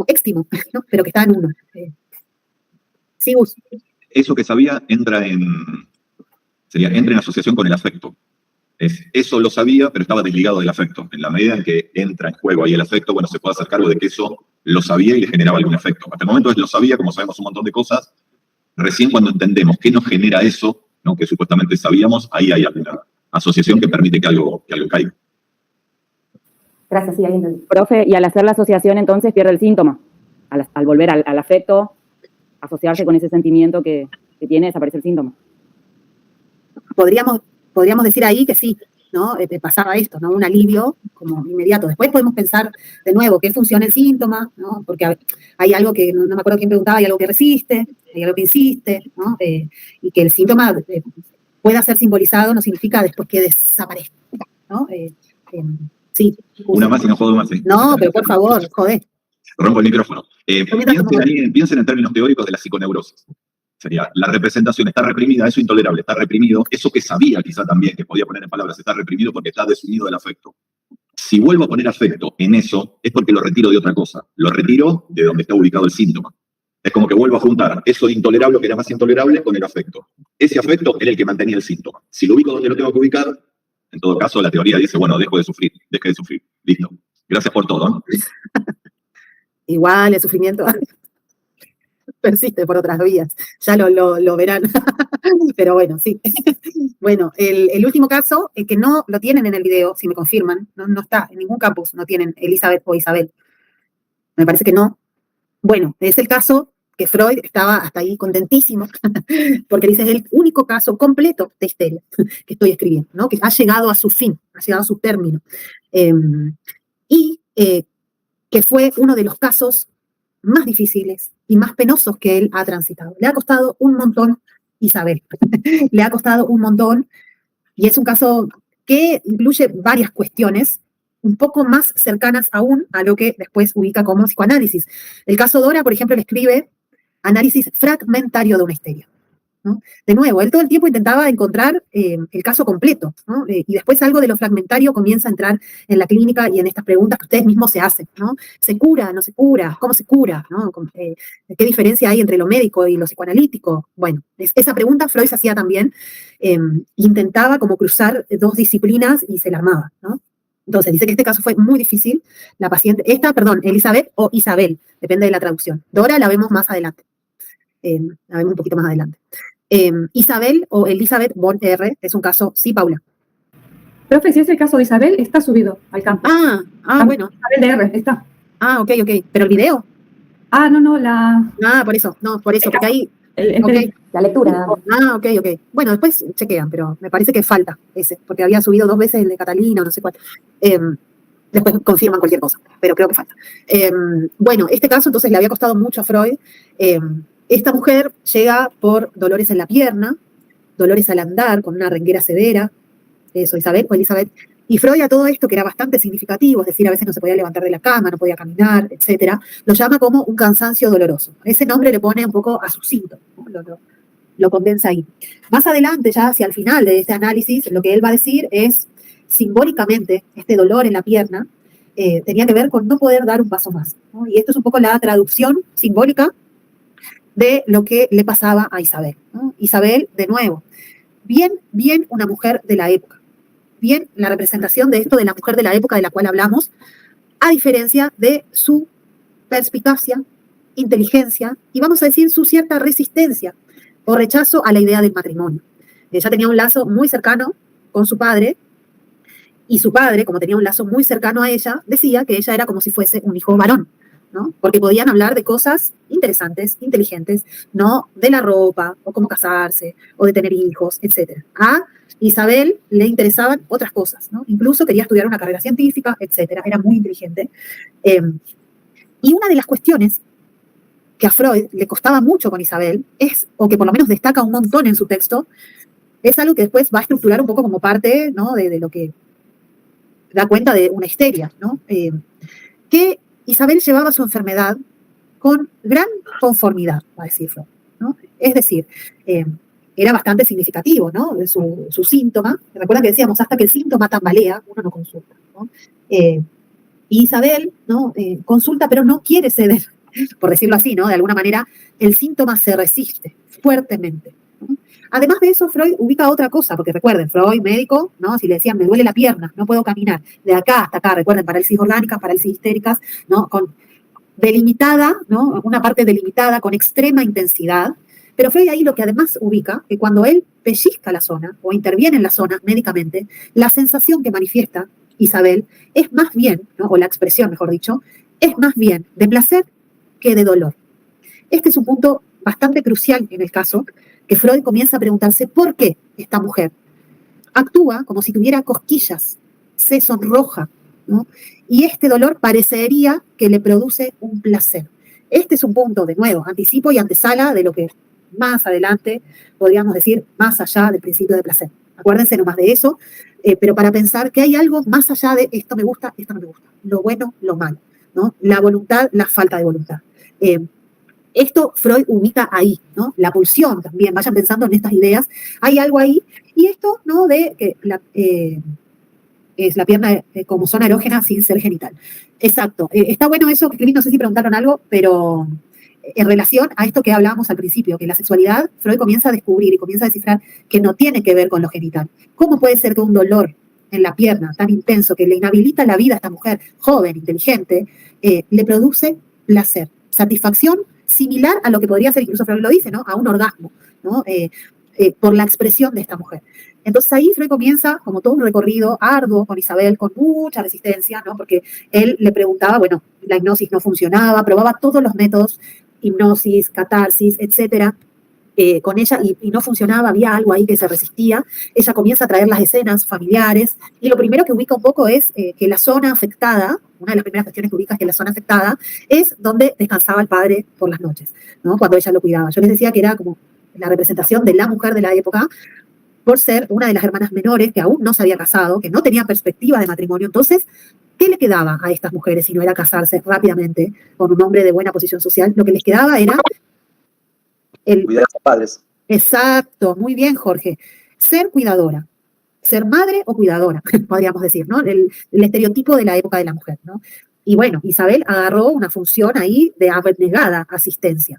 éxtimo, ¿no? Pero que está en uno. Sí, Gus. Eso que sabía entra en asociación con el afecto. Eso lo sabía, pero estaba desligado del afecto. En la medida en que entra en juego ahí el afecto, bueno, se puede hacer cargo de que eso lo sabía y le generaba algún efecto. Hasta el momento lo sabía, como sabemos un montón de cosas, recién cuando entendemos qué nos genera eso, ¿no? Que supuestamente sabíamos, ahí hay alguna asociación que permite que algo caiga. Gracias, sí, ahí entendí. Profe, y al hacer la asociación entonces pierde el síntoma. Al volver al afecto, asociarse con ese sentimiento que tiene, desaparece el síntoma. Podríamos decir ahí que sí, ¿no? Pasaba esto, ¿no? Un alivio como inmediato. Después podemos pensar de nuevo qué funciona el síntoma, ¿no? Porque hay algo que, no me acuerdo quién preguntaba, hay algo que resiste, hay algo que insiste, ¿no? Y que el síntoma pueda ser simbolizado no significa después que desaparezca, ¿no? Sí. Una más y no jodo más, ¿sí? No, pero por favor, joder. Rompo el micrófono. Piensen en términos teóricos de la psiconeurosis. Sería, la representación está reprimida, eso intolerable, está reprimido, eso que sabía quizá también, que podía poner en palabras, está reprimido porque está desunido del afecto. Si vuelvo a poner afecto en eso, es porque lo retiro de otra cosa. Lo retiro de donde está ubicado el síntoma. Es como que vuelvo a juntar eso intolerable, que era más intolerable, con el afecto. Ese afecto era el que mantenía el síntoma. Si lo ubico donde lo tengo que ubicar, en todo caso, la teoría dice, bueno, deje de sufrir. Listo. Gracias por todo, ¿no? Igual el sufrimiento persiste por otras vías, ya lo verán. Pero bueno, sí. Bueno, el último caso, que no lo tienen en el video, si me confirman, no está en ningún campus, no tienen Elizabeth o Isabel. Me parece que no. Bueno, es el caso que Freud estaba hasta ahí contentísimo, porque dice, es el único caso completo de histeria que estoy escribiendo, ¿no? Que ha llegado a su fin, ha llegado a su término. Que fue uno de los casos más difíciles y más penosos que él ha transitado. Le ha costado un montón, Isabel, le ha costado un montón, y es un caso que incluye varias cuestiones un poco más cercanas aún a lo que después ubica como psicoanálisis. El caso Dora, por ejemplo, le escribe análisis fragmentario de una histeria, ¿no? De nuevo, él todo el tiempo intentaba encontrar el caso completo, ¿no? Y después algo de lo fragmentario comienza a entrar en la clínica y en estas preguntas que ustedes mismos se hacen, ¿no? ¿Se cura? ¿No se cura? ¿Cómo se cura? ¿No? ¿Qué diferencia hay entre lo médico y lo psicoanalítico? Bueno, esa pregunta Freud se hacía también, intentaba como cruzar dos disciplinas y se la armaba, ¿no? Entonces, dice que este caso fue muy difícil. La paciente, Elizabeth o Isabel, depende de la traducción. Dora la vemos más adelante. La vemos un poquito más adelante. Isabel o Elizabeth von R. es un caso, sí, Paula. Profe, si es el caso de Isabel, está subido al campo. Bueno. Isabel de R, está. Ok. ¿Pero el video? Por eso, porque ahí... La lectura. Ok. Bueno, después chequean, pero me parece que falta ese, porque había subido 2 veces el de Catalina o no sé cuál. Después confirman cualquier cosa, pero creo que falta. Bueno, este caso entonces le había costado mucho a Freud. Esta mujer llega por dolores en la pierna, dolores al andar, con una renguera severa, eso, Isabel o Elizabeth. Y Freud a todo esto, que era bastante significativo, es decir, a veces no se podía levantar de la cama, no podía caminar, etc., lo llama como un cansancio doloroso. Ese nombre le pone un poco a su síntoma, ¿no? Lo condensa ahí. Más adelante, ya hacia el final de este análisis, lo que él va a decir es, simbólicamente, este dolor en la pierna tenía que ver con no poder dar un paso más, ¿no? Y esto es un poco la traducción simbólica de lo que le pasaba a Isabel, ¿no? Isabel, de nuevo, bien una mujer de la época, bien la representación de esto de la mujer de la época de la cual hablamos, a diferencia de su perspicacia, inteligencia y vamos a decir su cierta resistencia o rechazo a la idea del matrimonio. Ella tenía un lazo muy cercano con su padre y su padre, como tenía un lazo muy cercano a ella, decía que ella era como si fuese un hijo varón, ¿no? Porque podían hablar de cosas interesantes, inteligentes, no de la ropa, o cómo casarse, o de tener hijos, etc. A Isabel le interesaban otras cosas, ¿no? Incluso quería estudiar una carrera científica, etc. Era muy inteligente. Y una de las cuestiones que a Freud le costaba mucho con Isabel es, o que por lo menos destaca un montón en su texto, es algo que después va a estructurar un poco como parte, ¿no? de lo que da cuenta de una histeria, ¿no? Que Isabel llevaba su enfermedad con gran conformidad, va a decir Freud, ¿no? Es decir, era bastante significativo, ¿no? Su síntoma. Recuerda que decíamos, hasta que el síntoma tambalea, uno no consulta, ¿no? Y Isabel, ¿no? Consulta, pero no quiere ceder, por decirlo así, ¿no? De alguna manera, el síntoma se resiste fuertemente, ¿no? Además de eso, Freud ubica otra cosa, porque recuerden, Freud, médico, ¿no? Si le decían, me duele la pierna, no puedo caminar, de acá hasta acá, recuerden, parálisis orgánicas, parálisis histéricas, ¿no? Con delimitada, ¿no? Una parte delimitada con extrema intensidad, pero Freud ahí lo que además ubica, que cuando él pellizca la zona o interviene en la zona médicamente, la sensación que manifiesta Isabel es más bien, ¿no? O la expresión, mejor dicho, es más bien de placer que de dolor. Este es un punto bastante crucial en el caso, que Freud comienza a preguntarse por qué esta mujer actúa como si tuviera cosquillas, se sonroja, ¿no? Y este dolor parecería que le produce un placer. Este es un punto, de nuevo, anticipo y antesala de lo que más adelante podríamos decir más allá del principio de placer. Acuérdense nomás de eso, pero para pensar que hay algo más allá de esto me gusta, esto no me gusta, lo bueno, lo malo, ¿no? La voluntad, la falta de voluntad. Esto Freud ubica ahí, ¿no? La pulsión también, vayan pensando en estas ideas, hay algo ahí, y esto, ¿no? De que es la pierna como zona erógena sin ser genital. Exacto, está bueno eso, que no sé si preguntaron algo, pero en relación a esto que hablábamos al principio, que la sexualidad, Freud comienza a descubrir y comienza a descifrar que no tiene que ver con lo genital. ¿Cómo puede ser que un dolor en la pierna tan intenso que le inhabilita la vida a esta mujer joven, inteligente, le produce placer, satisfacción similar a lo que podría ser, incluso Freud lo dice, ¿no? A un orgasmo, ¿no? Por la expresión de esta mujer. Entonces ahí Freud comienza como todo un recorrido arduo con Isabel, con mucha resistencia, ¿no? Porque él le preguntaba, bueno, la hipnosis no funcionaba, probaba todos los métodos, hipnosis, catarsis, etcétera, con ella y no funcionaba, había algo ahí que se resistía. Ella comienza a traer las escenas familiares y lo primero que ubica un poco es que la zona afectada, una de las primeras cuestiones que ubica es que la zona afectada es donde descansaba el padre por las noches, ¿no? Cuando ella lo cuidaba. Yo les decía que era como la representación de la mujer de la época, por ser una de las hermanas menores que aún no se había casado, que no tenía perspectiva de matrimonio. Entonces, ¿qué le quedaba a estas mujeres si no era casarse rápidamente con un hombre de buena posición social? Lo que les quedaba era cuidar a sus padres. Exacto, muy bien, Jorge. Ser cuidadora, ser madre o cuidadora, podríamos decir, ¿no? El estereotipo de la época de la mujer, ¿no? Y bueno, Isabel agarró una función ahí de abnegada asistencia.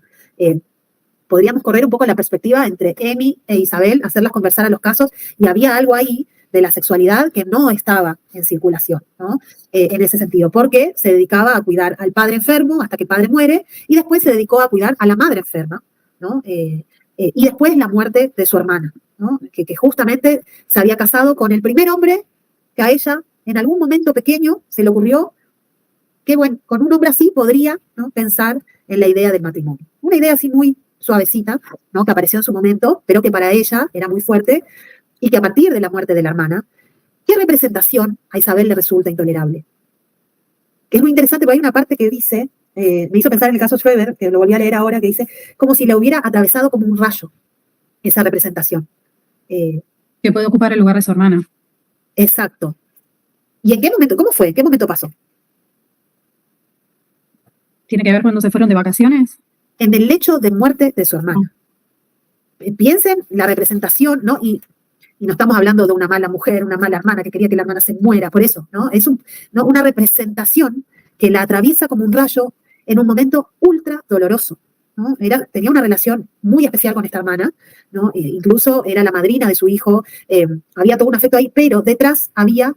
Podríamos correr un poco la perspectiva entre Emi e Isabel, hacerlas conversar a los casos, y había algo ahí de la sexualidad que no estaba en circulación, ¿no? En ese sentido, porque se dedicaba a cuidar al padre enfermo hasta que el padre muere, y después se dedicó a cuidar a la madre enferma, ¿no? Y después la muerte de su hermana, ¿no? Que justamente se había casado con el primer hombre que a ella, en algún momento pequeño, se le ocurrió que, bueno, con un hombre así podría, ¿no? Pensar en la idea del matrimonio. Una idea así muy suavecita, ¿no? Que apareció en su momento, pero que para ella era muy fuerte, y que a partir de la muerte de la hermana, ¿qué representación a Isabel le resulta intolerable? Que es muy interesante, porque hay una parte que dice, me hizo pensar en el caso Schreber, que lo volví a leer ahora, que dice, como si le hubiera atravesado como un rayo esa representación. Que puede ocupar el lugar de su hermana. Exacto. ¿Y en qué momento? ¿Cómo fue? ¿En qué momento pasó? ¿Tiene que ver cuando se fueron de vacaciones? En el lecho de muerte de su hermana. Piensen la representación, ¿no? Y no estamos hablando de una mala mujer, una mala hermana que quería que la hermana se muera, por eso, ¿no? Es ¿no? Una representación que la atraviesa como un rayo en un momento ultra doloroso, ¿no? Tenía una relación muy especial con esta hermana, ¿no? Incluso era la madrina de su hijo, había todo un afecto ahí, pero detrás había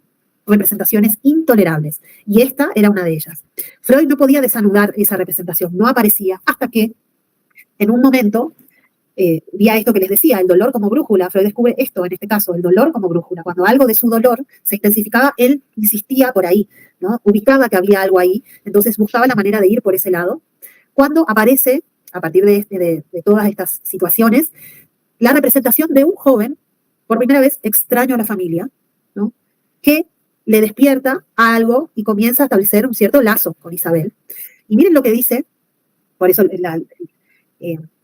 representaciones intolerables, y esta era una de ellas. Freud no podía desanudar esa representación, no aparecía hasta que en un momento vía esto que les decía, el dolor como brújula. Freud descubre esto, en este caso, el dolor como brújula. Cuando algo de su dolor se intensificaba, él insistía por ahí, ¿no? Ubicaba que había algo ahí, entonces buscaba la manera de ir por ese lado. Cuando aparece, a partir de todas estas situaciones, la representación de un joven, por primera vez extraño a la familia, ¿no? Que le despierta a algo y comienza a establecer un cierto lazo con Isabel. Y miren lo que dice, por eso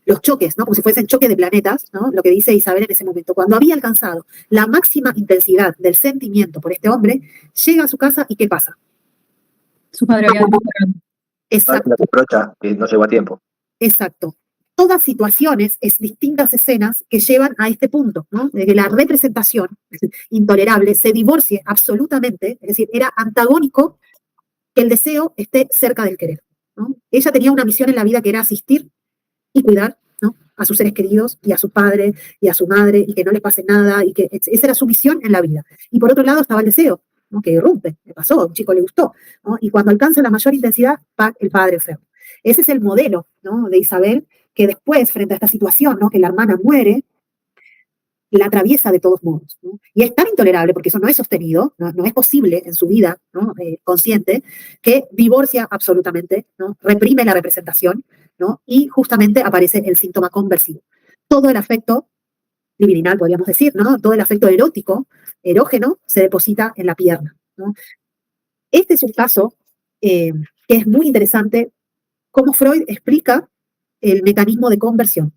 los choques, ¿no? Como si fuesen choques de planetas, ¿no? Lo que dice Isabel en ese momento. Cuando había alcanzado la máxima intensidad del sentimiento por este hombre, llega a su casa y ¿qué pasa? Su padre había... Exacto. No se aprovecha que no llegó a tiempo. Exacto. Todas situaciones, es distintas escenas que llevan a este punto, ¿no? De que la representación intolerable se divorcie absolutamente, es decir, era antagónico que el deseo esté cerca del querer, ¿no? Ella tenía una misión en la vida que era asistir y cuidar, ¿no? A sus seres queridos y a su padre y a su madre, y que no les pase nada, y que esa era su misión en la vida. Y por otro lado estaba el deseo, ¿no? Que irrumpe, le pasó, a un chico le gustó, ¿no? Y cuando alcanza la mayor intensidad, el padre enfermo. Ese es el modelo, ¿no? De Isabel, que después, frente a esta situación, ¿no? Que la hermana muere, la atraviesa de todos modos, ¿no? Y es tan intolerable, porque eso no es sostenido, no es posible en su vida, ¿no? Consciente, que divorcia absolutamente, ¿no? Reprime la representación, ¿no? Y justamente aparece el síntoma conversivo. Todo el afecto libidinal, podríamos decir, ¿no? Todo el afecto erótico, erógeno, se deposita en la pierna, ¿no? Este es un caso que es muy interesante, cómo Freud explica el mecanismo de conversión,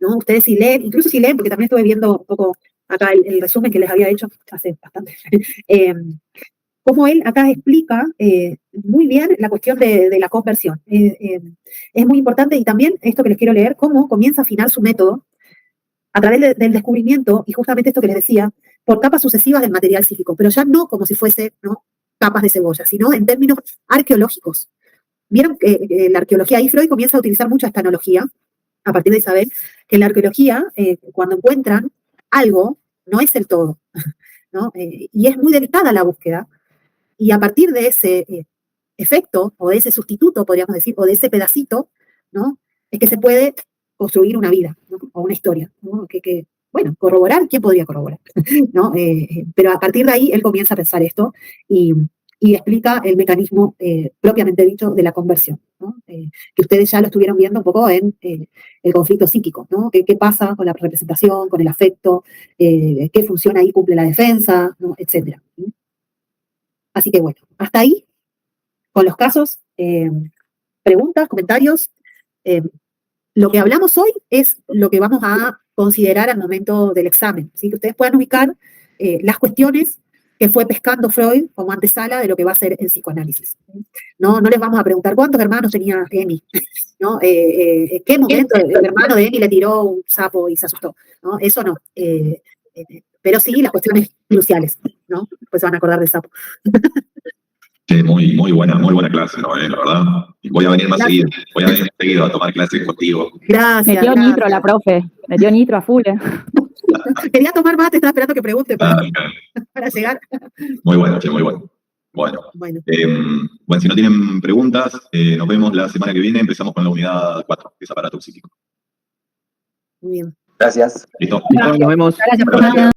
¿no? Ustedes si leen, incluso si leen, porque también estuve viendo un poco acá el resumen que les había hecho hace bastante, cómo él acá explica muy bien la cuestión de la conversión. Es muy importante, y también esto que les quiero leer, cómo comienza a afinar su método a través del descubrimiento, y justamente esto que les decía, por capas sucesivas del material psíquico, pero ya no como si fuese, ¿no?, capas de cebolla, sino en términos arqueológicos. Vieron que la arqueología, ahí Freud comienza a utilizar mucho esta analogía, a partir de Isabel, que en la arqueología, cuando encuentran algo, no es el todo, ¿no? Y es muy delicada la búsqueda, y a partir de ese efecto, o de ese sustituto, podríamos decir, o de ese pedacito, ¿no?, es que se puede construir una vida, ¿no?, o una historia, ¿no? Bueno, corroborar, ¿quién podría corroborar? ¿No? Pero a partir de ahí él comienza a pensar esto y explica el mecanismo propiamente dicho de la conversión, ¿no? Que ustedes ya lo estuvieron viendo un poco en el conflicto psíquico, ¿no? ¿Qué pasa con la representación, con el afecto? ¿Qué función ahí cumple la defensa? ¿No? Etcétera. Así que bueno, hasta ahí con los casos, preguntas, comentarios. Lo que hablamos hoy es lo que vamos a considerar al momento del examen, ¿sí? Que ustedes puedan ubicar las cuestiones que fue pescando Freud como antesala de lo que va a ser el psicoanálisis. No les vamos a preguntar cuántos hermanos tenía Emi, ¿no? ¿Qué momento el hermano de Emi le tiró un sapo y se asustó? ¿No? Eso no. Pero sí las cuestiones cruciales, ¿no? Pues se van a acordar del sapo. Sí, muy buena clase, ¿no? La verdad. Voy a venir más seguido. Voy a venir seguido a tomar clases contigo. Gracias. Metió nitro la profe. Metió nitro a full. Quería tomar mate, estaba esperando que pregunte para llegar. Muy bueno, che, muy bueno. Bueno, si no tienen preguntas, nos vemos la semana que viene. Empezamos con la unidad 4, que es aparato psíquico. Muy bien. Gracias. ¿Listo? Nos vemos. Gracias por nada.